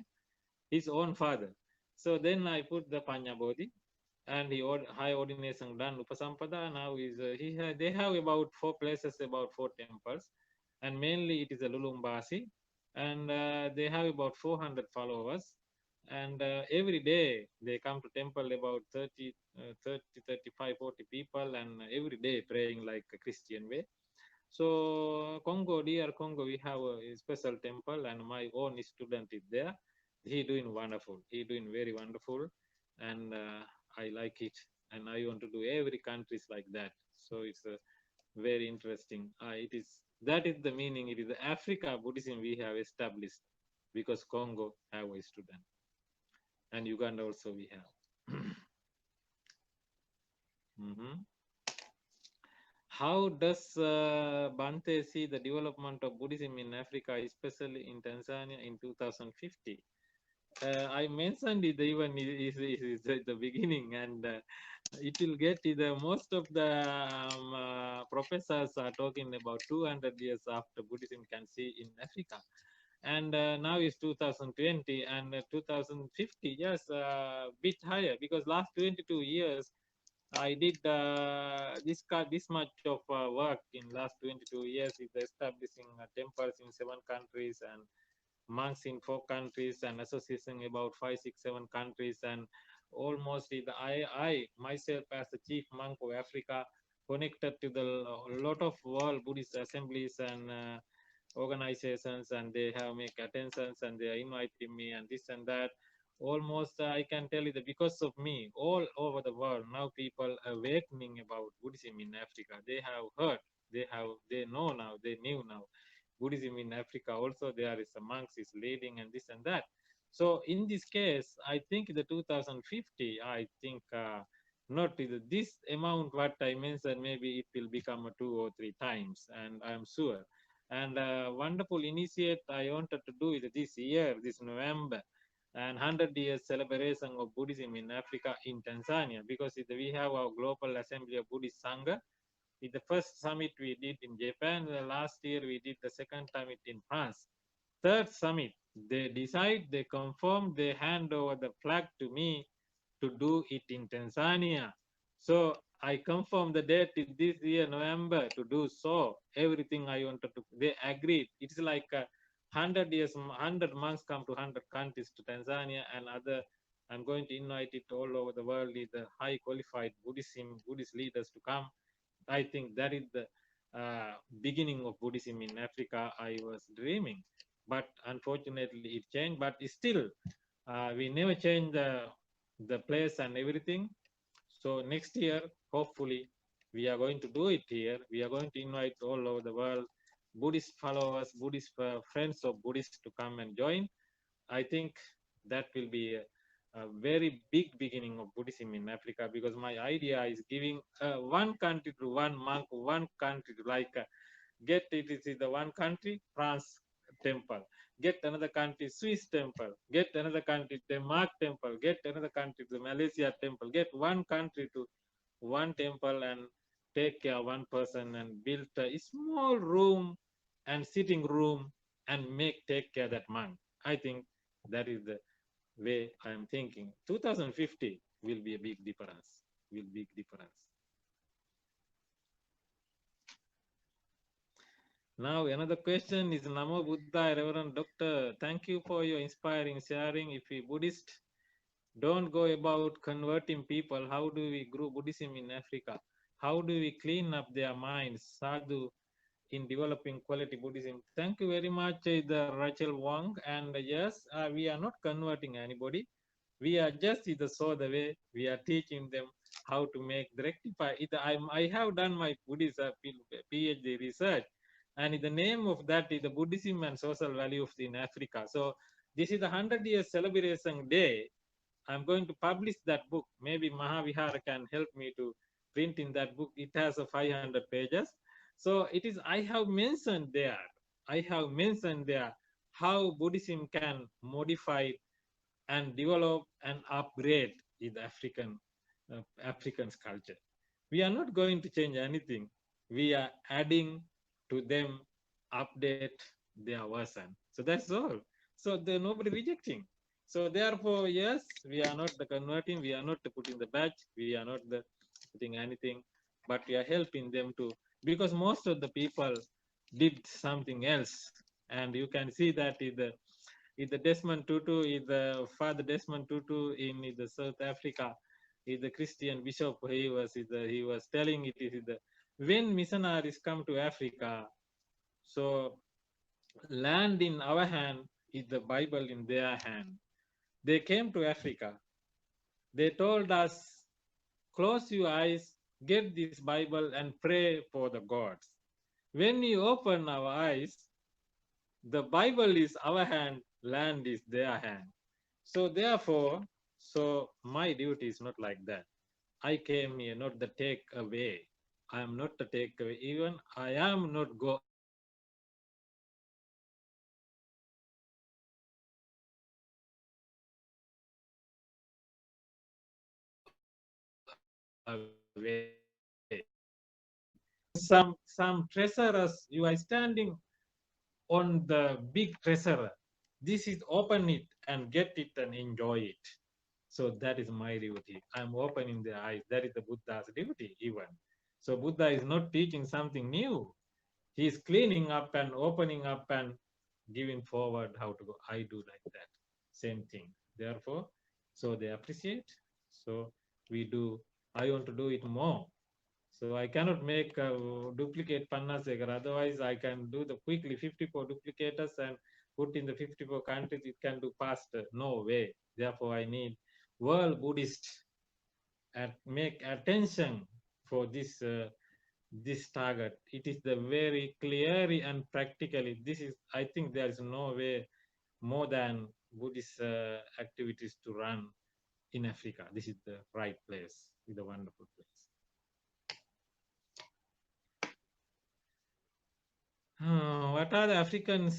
his own father. So then I put the Panya Bodhi, and he high ordination done Upasampada. Now they have about 4 places, about 4 temples, and mainly it is a Lulumbasi, and they have about 400 followers, and every day they come to temple about 30, 35, 40 people, and every day praying like a Christian way. So Congo, dear Congo, we have a special temple, and my own student is there. He doing wonderful. He doing very wonderful, and I like it. And I want to do every countries like that. So it's very interesting. It is that is the meaning. It is the Africa Buddhism we have established, because Congo have a student, and Uganda also we have. Mhm. How does Bhante see the development of Buddhism in Africa, especially in Tanzania in 2050? I mentioned it even is at the beginning, and it will get the most of the professors are talking about 200 years after Buddhism can see in Africa, and now is 2020 and 2050. Yes, bit higher, because last 22 years I did this much of work in last 22 years with establishing temples in 7 countries, and monks in 4 countries, and association about 5, 6, 7 countries, and almost I myself as the chief monk of Africa connected to the lot of world Buddhist assemblies and organizations, and they have make attentions, and they are inviting me and this and that. almost I can tell you that because of me, all over the world now people awakening about Buddhism in Africa. They have heard, they know now, they knew now. Buddhism in Africa also there is a monks is leading and this and that. So in this case, I think the 2050, I think not this amount what I mentioned, maybe it will become 2 or 3 times, and I am sure. And wonderful initiate I wanted to do it this year, this November, and 100 years celebration of Buddhism in Africa in Tanzania, because we have our Global Assembly of Buddhist Sangha. In the first summit we did in Japan, the last year we did the second summit in France. Third summit, they decide, they confirm, they hand over the flag to me to do it in Tanzania. So I confirm the date in this year, November, to do so. Everything I wanted to, they agreed. It's like 100 years, 100 monks come to 100 countries to Tanzania, and other, I'm going to invite it all over the world, is the high qualified Buddhist leaders to come. I think that is the beginning of Buddhism in Africa I was dreaming. But unfortunately it changed, but still we never change the place and everything. So next year, hopefully, we are going to do it here. We are going to invite all over the world Buddhist followers, Buddhist friends of Buddhists to come and join. I think that will be a very big beginning of Buddhism in Africa, because my idea is giving one country to one monk, one country to like get it is the one country, France temple, get another country, Swiss temple, get another country, Denmark temple, get another country, the Malaysia temple, get one country to one temple and take care of one person and build a small room and sitting room and take care of that monk. I think that is the way I am thinking. 2050 will be a big difference. Will big difference. Now another question is Namo Buddha, Reverend Doctor. Thank you for your inspiring sharing. If we Buddhist don't go about converting people, how do we grow Buddhism in Africa? How do we clean up their minds, sadhu, in developing quality Buddhism? Thank you very much, the Rachel Wong. And yes, we are not converting anybody. We are just either so the way we are teaching them how to make the rectify. I have done my Buddhist PhD research, and in the name of that is the Buddhism and social values in Africa. So this is the 100 years celebration day. I'm going to publish that book. Maybe Mahavihara can help me to print in that book. It has 500 pages. So it is, I have mentioned there, how Buddhism can modify and develop and upgrade in the African's culture. We are not going to change anything. We are adding to them, update their version. So that's all. So they're nobody rejecting. So therefore, yes, we are not the converting, we are not putting the badge, we are not the putting anything, but we are helping them to, because most of the people did something else. And you can see that in the Desmond Tutu, is the Father Desmond Tutu in the South Africa, is the Christian bishop. He was telling it is the when missionaries come to Africa, so land in our hand is the Bible in their hand. They came to Africa. They told us, close your eyes, get this Bible and pray for the gods. When we open our eyes, the Bible is our hand, land is their hand. So therefore, so my duty is not like that. I came here not the take away. I am not the take away. Even I am not go away. I am not the take away. I am not the away. Some treasurers, you are standing on the big treasure. This is open it and get it and enjoy it. So that is my duty. I'm opening the eyes. That is the Buddha's duty even. So Buddha is not teaching something new. He is cleaning up and opening up and giving forward how to go. I do like that. Same thing. Therefore, so they appreciate. So we do. I want to do it more. So I cannot make duplicate Pannasekera. Otherwise, I can do the quickly 54 duplicators and put in the 54 countries, it can do faster. No way. Therefore, I need world Buddhist and make attention for this target. It is the very clearly and practically. This is, I think, there is no way more than Buddhist activities to run in Africa. This is the right place, is a wonderful place. What are the African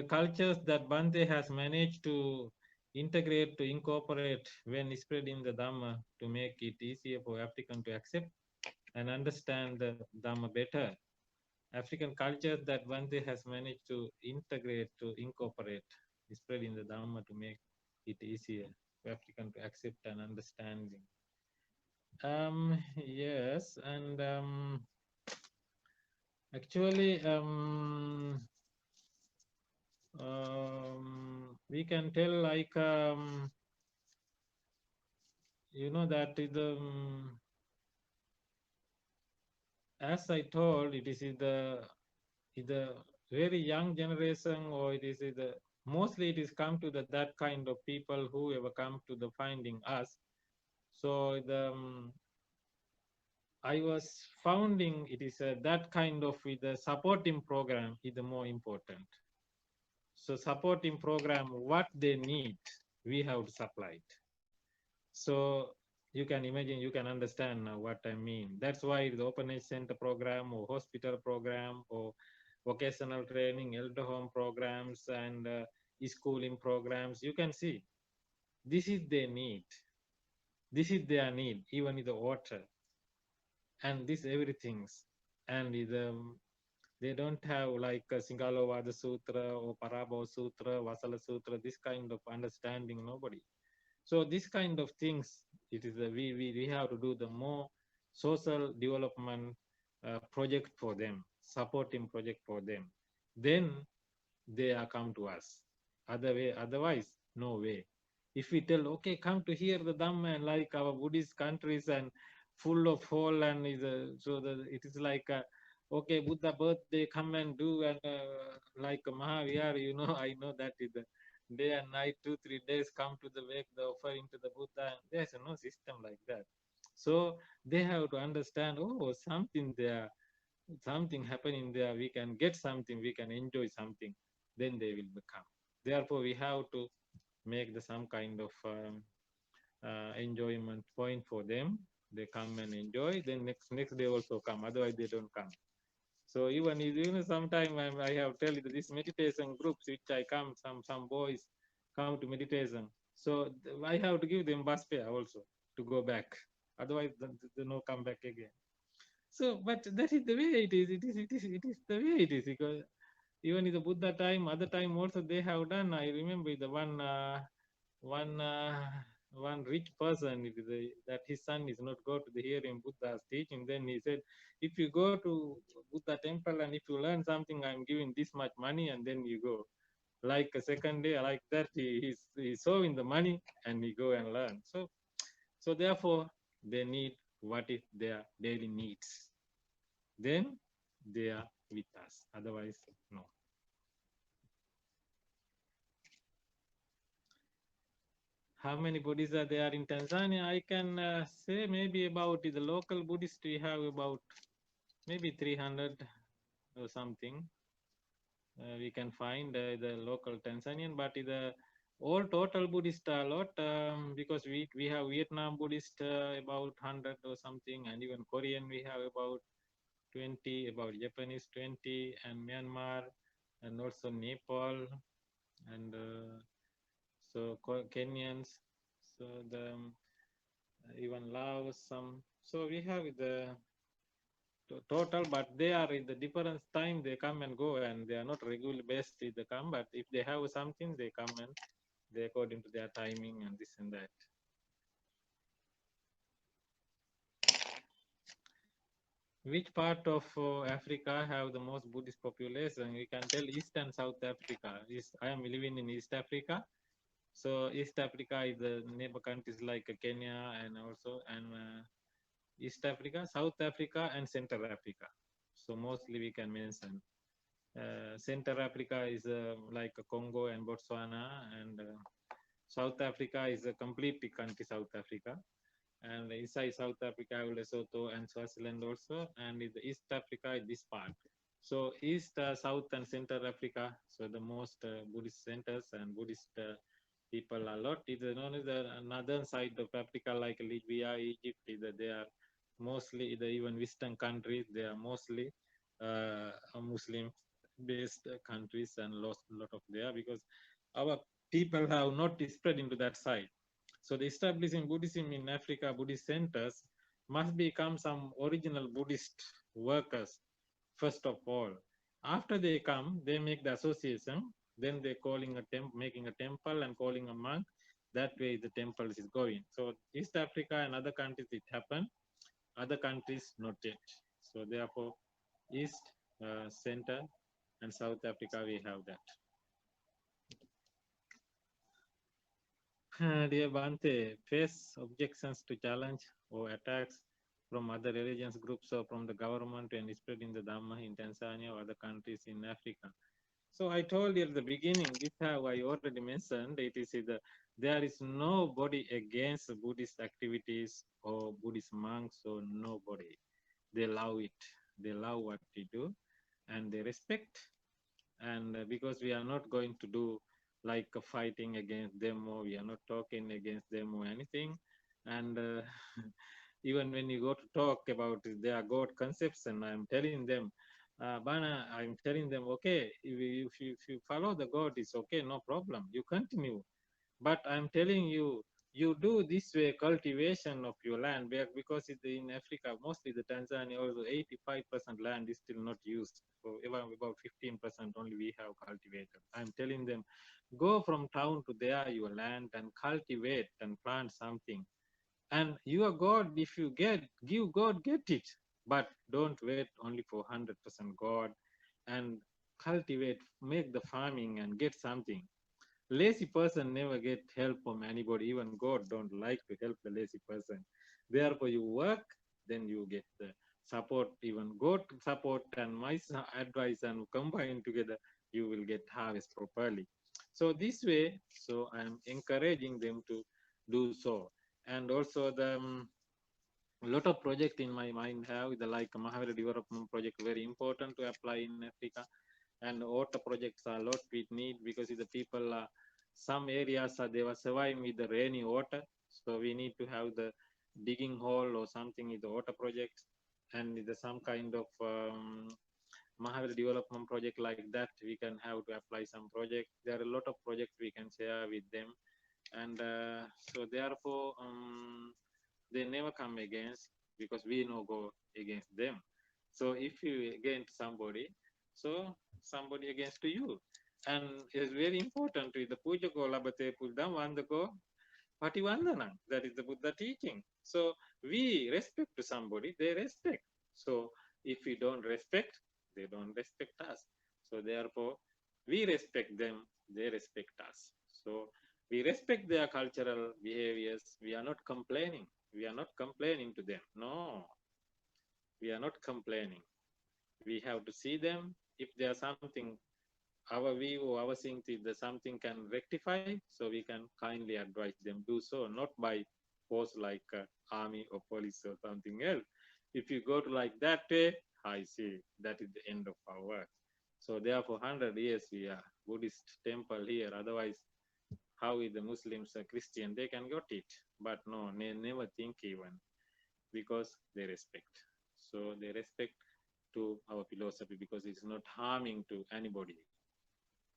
cultures that Bhante has managed to integrate, to incorporate when spreading the Dhamma to make it easier for African to accept and understand the Dhamma better? African cultures that Bhante has managed to integrate, to incorporate, spreading the Dhamma to make it easier for African to accept and understanding. Yes, and actually, we can tell like you know that as I told, it is the very young generation, or it is the mostly it is come to that kind of people who ever come to the finding us. So I was founding it is that kind of with the supporting program is the more important. So supporting program, what they need, we have to supply it. So you can imagine, you can understand what I mean. That's why the Open Age Center program or hospital program or vocational training, elder home programs and schooling programs, you can see this is their need. This is their need, even in the water and this everything. And they don't have like Singalovada Sutra or Parabo Sutra, Vasala Sutra, this kind of understanding, nobody. So this kind of things, it is we have to do the more social development project for them, supporting project for them. Then they are come to us. Otherwise, no way. If we tell, okay, come to hear the Dhamma, and like our Buddhist countries and full of hole and it is like okay, Buddha birthday, come and do and like Mahavihar, you know, I know that is the day and night, 2-3 days, come to the wake, the offering to the Buddha. And there's no system like that. So they have to understand, oh, something there, something happening there, we can get something, we can enjoy something, then they will become. Therefore, we have to make some kind of enjoyment point for them. They come and enjoy, then next day also come, otherwise they don't come. So even sometime I have tell you this meditation groups which I come, some boys come to meditation. So I have to give them bus fare also to go back. Otherwise they no come back again. So, but that is the way it is. It is the way it is, because even in the Buddha time, other time also they have done. I remember the one one rich person that his son is not go to the hearing Buddha's teaching. Then he said, if you go to Buddha temple and if you learn something, I'm giving this much money, and then you go. Like a second day, like that, he's showing the money and he go and learn. So therefore, they need what is their daily needs. Then they are with us. Otherwise, no. How many Buddhists are there in Tanzania? I can say maybe about the local Buddhists, we have about maybe 300 or something. We can find the local Tanzanian, but the all total Buddhist are a lot because we have Vietnam Buddhist about 100 or something, and even Korean we have about 20, about Japanese 20, and Myanmar, and also Nepal, and so Kenyans, so the even Laos some. So we have the total, but they are in the different time. They come and go, and they are not regular based. They come, but if they have something, they come and they according to their timing and this and that. Which part of Africa have the most Buddhist population? We can tell East and South Africa. I am living in East Africa. So East Africa is the neighbor countries like Kenya and also East Africa, South Africa, and Central Africa. So mostly we can mention. Central Africa is like Congo and Botswana, and South Africa is a completely country, South Africa. And inside South Africa, I will Lesotho and Swaziland also, and in the East Africa is this part. So East, South, and Central Africa, so the most Buddhist centers and Buddhist people a lot. Is known as the northern side of Africa, like Libya, Egypt. Either they are mostly, either even Western countries, they are mostly Muslim-based countries, and lost a lot of there because our people have not spread into that side. So the establishing Buddhism in Africa, Buddhist centers, must become some original Buddhist workers, first of all. After they come, they make the association, then they're calling making a temple and calling a monk. That way the temple is going. So East Africa and other countries it happened, other countries not yet. So therefore, East, Center, and South Africa, we have that. Dear Bhante, face objections to challenge or attacks from other religions groups or from the government and spreading the Dhamma in Tanzania or other countries in Africa. So I told you at the beginning, this how I already mentioned, it is either there is nobody against Buddhist activities or Buddhist monks or nobody. They love it. They love what we do and they respect. And because we are not going to do like fighting against them, or we are not talking against them or anything. And even when you go to talk about their God conception, I'm telling them, Bana, I'm telling them, okay, if you follow the God, it's okay, no problem. You continue. But I'm telling you, you do this way cultivation of your land because in Africa, mostly the Tanzania, also 85% land is still not used. So about 15% only we have cultivated. I'm telling them, go from town to there, your land, and cultivate and plant something. And your God, if you give God, get it. But don't wait only for 100% God, and cultivate, make the farming and get something. Lazy person never get help from anybody. Even God don't like to help the lazy person. Therefore, you work, then you get the support. Even God support and my advice and combine together, you will get harvest properly. So this way, so I'm encouraging them to do so. And also the lot of project in my mind have the like Mahavira development project, very important to apply in Africa. And water projects are a lot we need because the people some areas they were surviving with the rainy water, so we need to have the digging hole or something in the water projects, and the some kind of Mahavira development project like that we can have to apply some project. There are a lot of projects we can share with them, and so therefore they never come against because we no go against them. So if you against somebody, so somebody against to you. And it's very important to the puja ko labate puddam vandako pativandanam. That is the Buddha teaching. So we respect to somebody, they respect. So if we don't respect, they don't respect us. So therefore, we respect them, they respect us. So we respect their cultural behaviors. We are not complaining. We are not complaining to them. No, we are not complaining. We have to see them. If there's something, our view or our thing is that something can rectify, so we can kindly advise them do so, not by force like army or police or something else. If you go to like that way, I see that is the end of our work. So therefore, 100 years we are Buddhist temple here. Otherwise, how is the Muslims or Christian? They can get it, but no, they never think even because they respect. So they respect to our philosophy because it's not harming to anybody.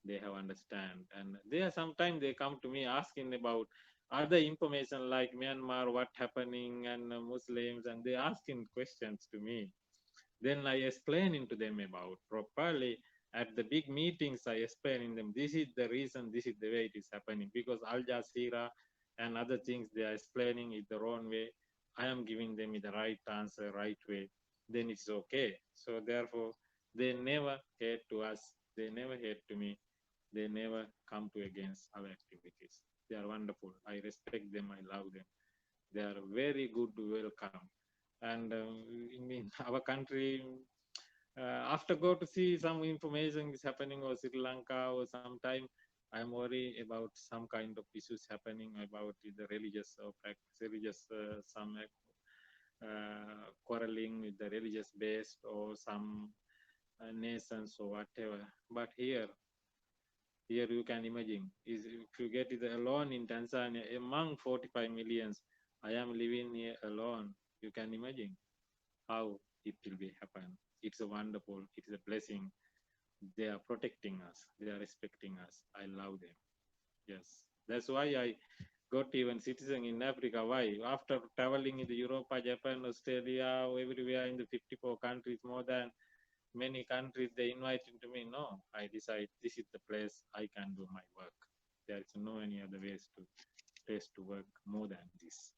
They have understand, and they are sometimes they come to me asking about other information like Myanmar, what happening, and Muslims, and they asking questions to me. Then I explaining to them about properly at the big meetings. I explaining them this is the reason, this is the way it is happening because Al Jazeera and other things they are explaining it the wrong way. I am giving them the right answer, right way. Then it's okay. So therefore, they never hate to us. They never hate to me. They never come to against our activities. They are wonderful. I respect them. I love them. They are very good to welcome. And in our country, after go to see some information is happening or Sri Lanka or sometime I'm worried about some kind of issues happening about the religious or religious some quarreling with the religious based or some nations or whatever. But here you can imagine is if you get it alone in Tanzania among 45 millions, I am living here alone. You can imagine how it will be happen. It's a wonderful, it's a blessing. They are protecting us, they are respecting us. I love them. Yes, that's why I got even citizen in Africa. Why? After traveling in the Europe, Japan, Australia, everywhere in the 54 countries, more than many countries, they invited to me. No, I decide this is the place I can do my work. There is no any other ways to place to work more than this.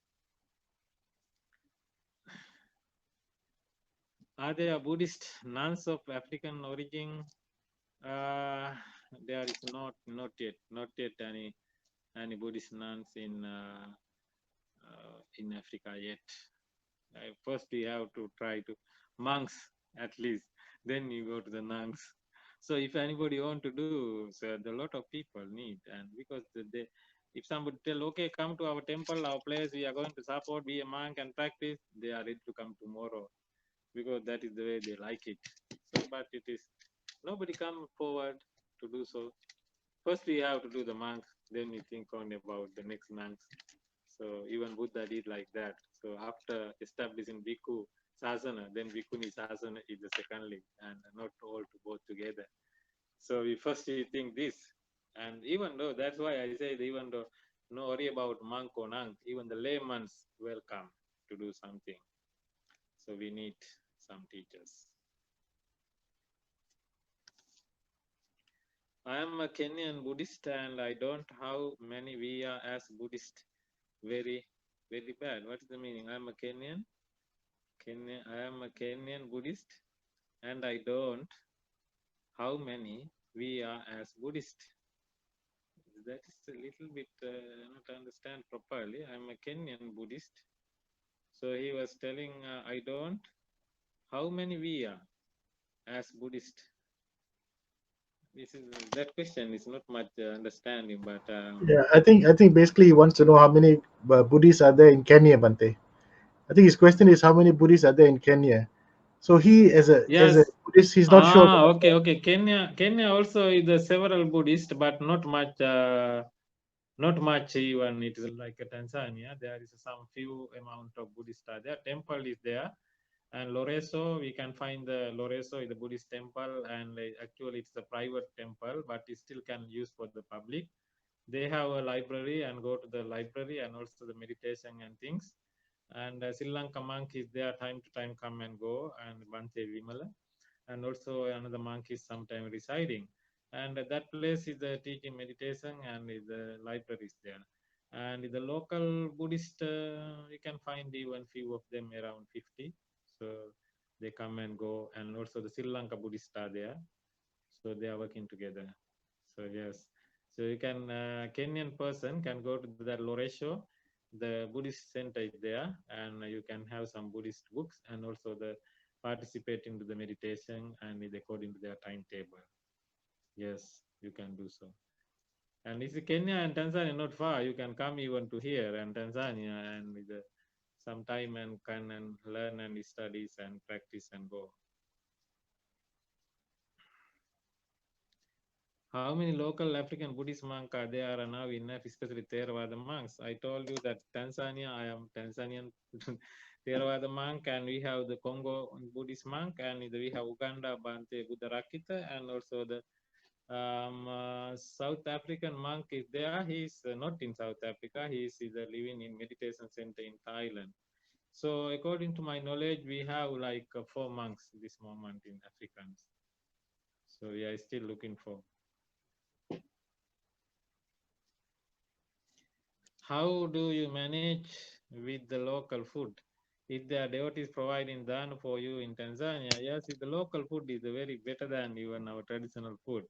Are there Buddhist nuns of African origin? There is not yet any Buddhist nuns in Africa yet. First, we have to try to monks at least. Then you go to the nuns. So if anybody want to do, so a lot of people need, and because if somebody tell, okay, come to our temple, our place, we are going to support, be a monk and practice, they are ready to come tomorrow because that is the way they like it. So, but it is nobody come forward to do so. First, we have to do the monk, then we think on about the next monks. So even Buddha did like that. So after establishing Bhikkhu Sasana, then Bhikkhuni Sasana is the secondly, and not all to both together. So we first we think this, and even though that's why I say that even though no worry about monk or nun, even the layman's welcome to do something. So we need some teachers. I am a Kenyan Buddhist, and I don't how many we are as Buddhist. Very, very bad. What is the meaning? I am a Kenyan. I am a Kenyan Buddhist, and I don't how many we are as Buddhist. That is a little bit not understand properly. I'm a Kenyan Buddhist, so he was telling I don't how many we are as Buddhist. This is that question is not much understanding, but Yeah, I think basically he wants to know how many Buddhists are there in Kenya, Bante. I think his question is how many Buddhists are there in Kenya. So he, as a yes. Buddhist, he's not sure. Okay. Kenya also is a several Buddhist, but not much. Not much even. It is like Tanzania. There is some few amount of Buddhist are there. Temple is there, and Loreso we can find the Loreso is the Buddhist temple, and actually it's a private temple, but it still can use for the public. They have a library and go to the library and also the meditation and things. And Sri Lanka monk is there time to time come and go, and Bhante Vimala, and also another monk is sometime residing. And that place is the teaching meditation and the library is there. And the local Buddhist, you can find even few of them around 50. So they come and go, and also the Sri Lanka Buddhist are there. So they are working together. So yes, so you can Kenyan person can go to that Loresho, the Buddhist center is there, and you can have some Buddhist books and also the participate into the meditation and according to their timetable. Yes, you can do so. And if Kenya and Tanzania not far, you can come even to here and Tanzania and with some time and can and learn and studies and practice and go. How many local African Buddhist monks are there now enough, especially Theravada monks? I told you that Tanzania, I am Tanzanian Theravada monk, and we have the Congo Buddhist monk, and we have Uganda Bhante Buddharakita, and also the South African monk is there. He is not in South Africa. He is either living in meditation center in Thailand. So according to my knowledge, we have like 4 monks this moment in Africans. So we are still looking for. How do you manage with the local food? If the devotees providing dhan for you in Tanzania, yes, if the local food is very better than even our traditional food.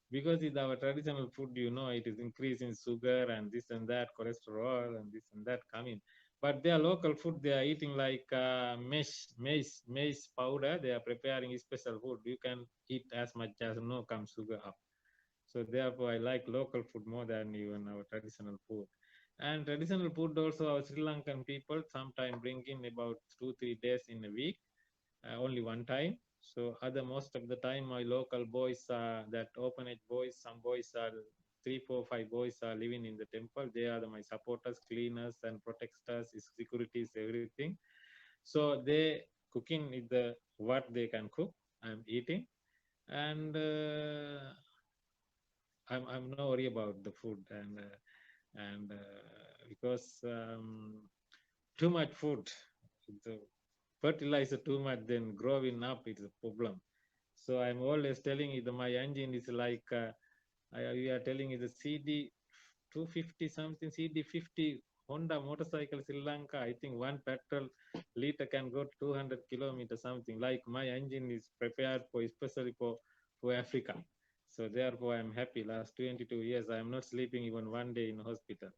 Because with our traditional food, it is increasing sugar and this and that, cholesterol and this and that coming. but their local food, they are eating like maize powder. They are preparing special food. You can eat as much as no come sugar up. So therefore, I like local food more than even our traditional food. And traditional food also, our Sri Lankan people sometimes bring in about 2-3 days in a week, only one time. So other most of the time, my local boys are that open age boys. Some boys are 3, 4, 5 boys are living in the temple. They are my supporters, cleaners, and protectors, securities, everything. So they cooking is the what they can cook. I'm eating, and I'm not worried about the food and because too much food, the fertilizer too much, then growing up is a problem. So I'm always telling you that my engine is like we are telling you the CD 250 something, CD 50 Honda motorcycle Sri Lanka. I think one petrol liter can go 200 kilometers something. Like my engine is prepared for especially for Africa. So therefore I'm happy. Last 22 years I am not sleeping even one day in hospital.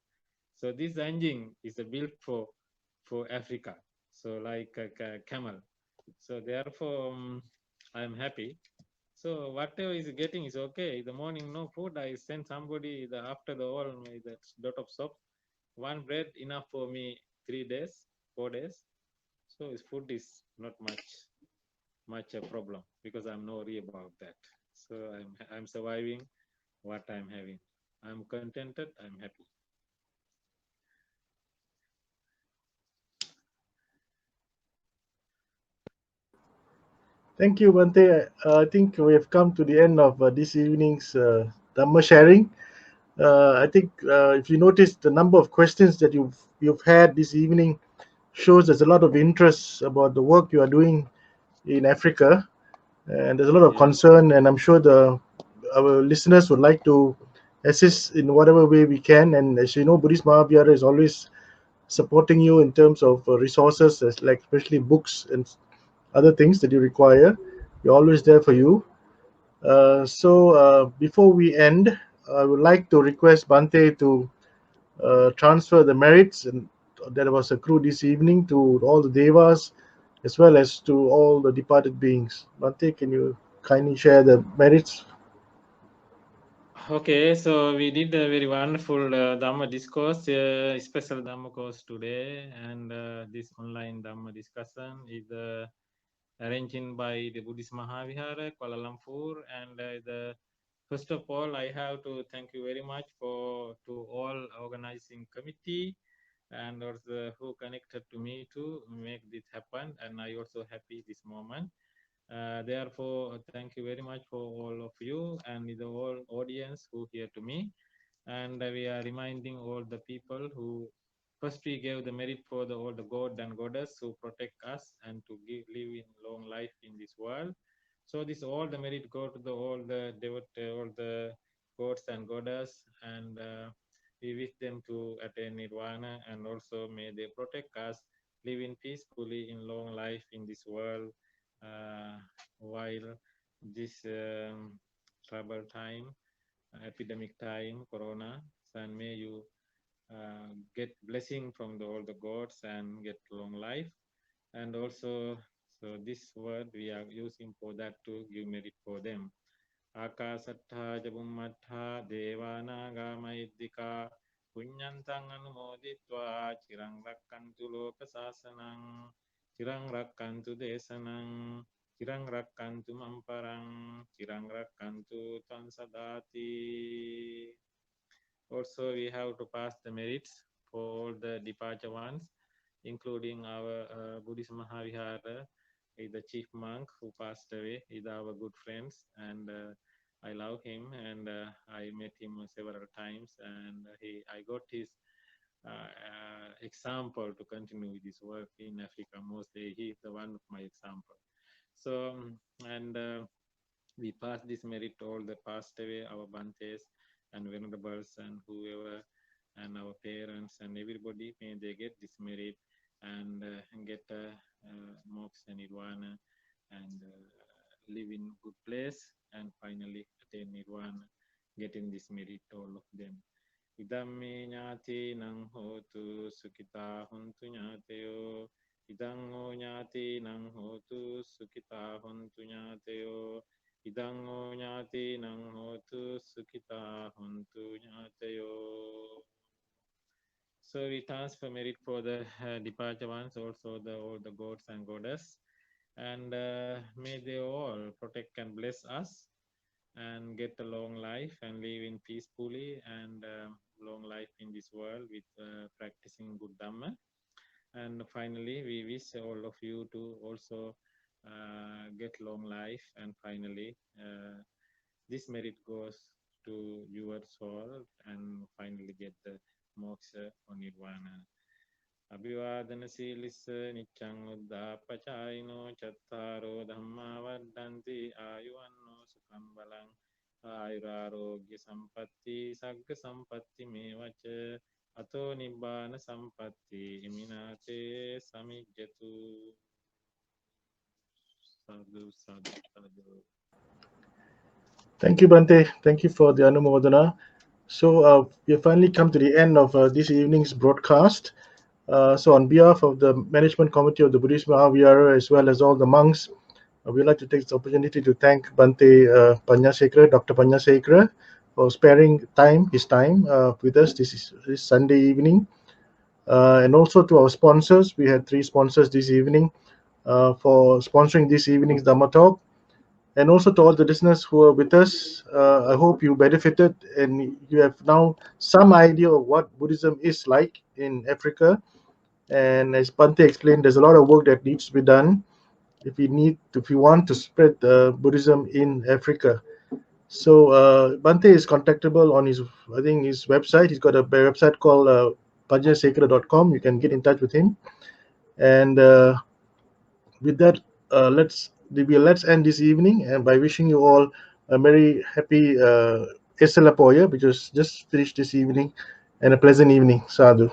So this engine is built for Africa. So like a camel. So therefore I'm happy. So whatever is getting is okay. In the morning, no food. I send somebody after the all the dot of soap. One bread enough for me 3 days, 4 days. So his food is not much a problem because I'm not worried about that. So I'm surviving what I'm having. I'm contented. I'm happy. Thank you, Bhante. I think we have come to the end of this evening's Dhamma sharing. I think if you notice the number of questions that you've had this evening shows there's a lot of interest about the work you are doing in Africa, and there's a lot of Yeah. concern. And I'm sure the our listeners would like to assist in whatever way we can. And as you know, Buddhist Mahavihara is always supporting you in terms of resources, like especially books and other things that you require. We're always there for you. So before we end, I would like to request Bante to transfer the merits and that was accrued this evening to all the devas as well as to all the departed beings. Bante, can you kindly share the merits? Okay, so we did a very wonderful Dhamma discourse, special Dhamma course today, and this online Dhamma discussion is arranged by the Buddhist Mahavihara, Kuala Lumpur, and the first of all, I have to thank you very much to all organizing committee and also who connected to me to make this happen, and I also happy this moment. Therefore, thank you very much for all of you and the whole audience who here to me. And we are reminding all the people who first we gave the merit for all the god and goddess who protect us and to live in long life in this world. So this all the merit go to all the all the gods and goddess, and we wish them to attain nirvana, and also may they protect us living peacefully in long life in this world uh, while this trouble time, epidemic time, corona, and may you get blessing from all the gods and get long life. And also, so this word we are using for that to give merit for them. Akasattha Jabummatha Devanaga Mahiddhika Punyantang Anumoditva Chirang Rakkantu Loka Sasanang Chirang Rakkantu Desanang Chirang Rakkantu Mamparang Chirang Rakkantu Tansadati. Also, we have to pass the merits for all the departure ones, including our Buddhist Mahavihara, the chief monk who passed away, is our good friends, and I love him, and I met him several times, and I got his example to continue with this work in Africa. Mostly, he is the one of my example. So, and we pass this merit to all the passed away, our Bhantes and venerables and whoever, and our parents and everybody, may they get this merit and get moksha and nirvana and live in good place and finally attain nirvana, getting this merit, all of them. With Idammi nyati nang hotu sukita hontu nyateo. Idango nyati nang hotu sukita hontu nyateo. Idango nyati nang hotu sukita hontu nyateo. So we transfer merit for the departure ones, also all the gods and goddess, and may they all protect and bless us, and get a long life and live in peacefully and long life in this world with practicing good Dhamma. And finally, we wish all of you to also get long life, and finally this merit goes to your soul and finally get the moksha or nirvana. Abhivadana silissa niccang uddapachayino chattaro dhamma vaddanti ayuvanno sukham balang ayurarogya sampatti sagga sampatti mevacha ato nibbana sampatti iminate samijjatu. Sadhu, sadhu, sadhu. Thank you, Bhante. Thank you for the Anumodana. So we have finally come to the end of this evening's broadcast. So on behalf of the management committee of the Buddhist Mahavihara, as well as all the monks, we'd like to take this opportunity to thank Bhante Pannasekera, Dr. Pannasekera, for sparing his time with us this Sunday evening. And also to our sponsors. We had 3 sponsors this evening for sponsoring this evening's Dhamma talk. And also to all the listeners who are with us, I hope you benefited and you have now some idea of what Buddhism is like in Africa. And as Bhante explained, there's a lot of work that needs to be done if we want to spread Buddhism in Africa. So Bhante is contactable on his website. He's got a website called pannasekera.com. You can get in touch with him. And with that, let's end this evening and by wishing you all a very happy Esalapoya, which was just finished this evening, and a pleasant evening. Sadhu.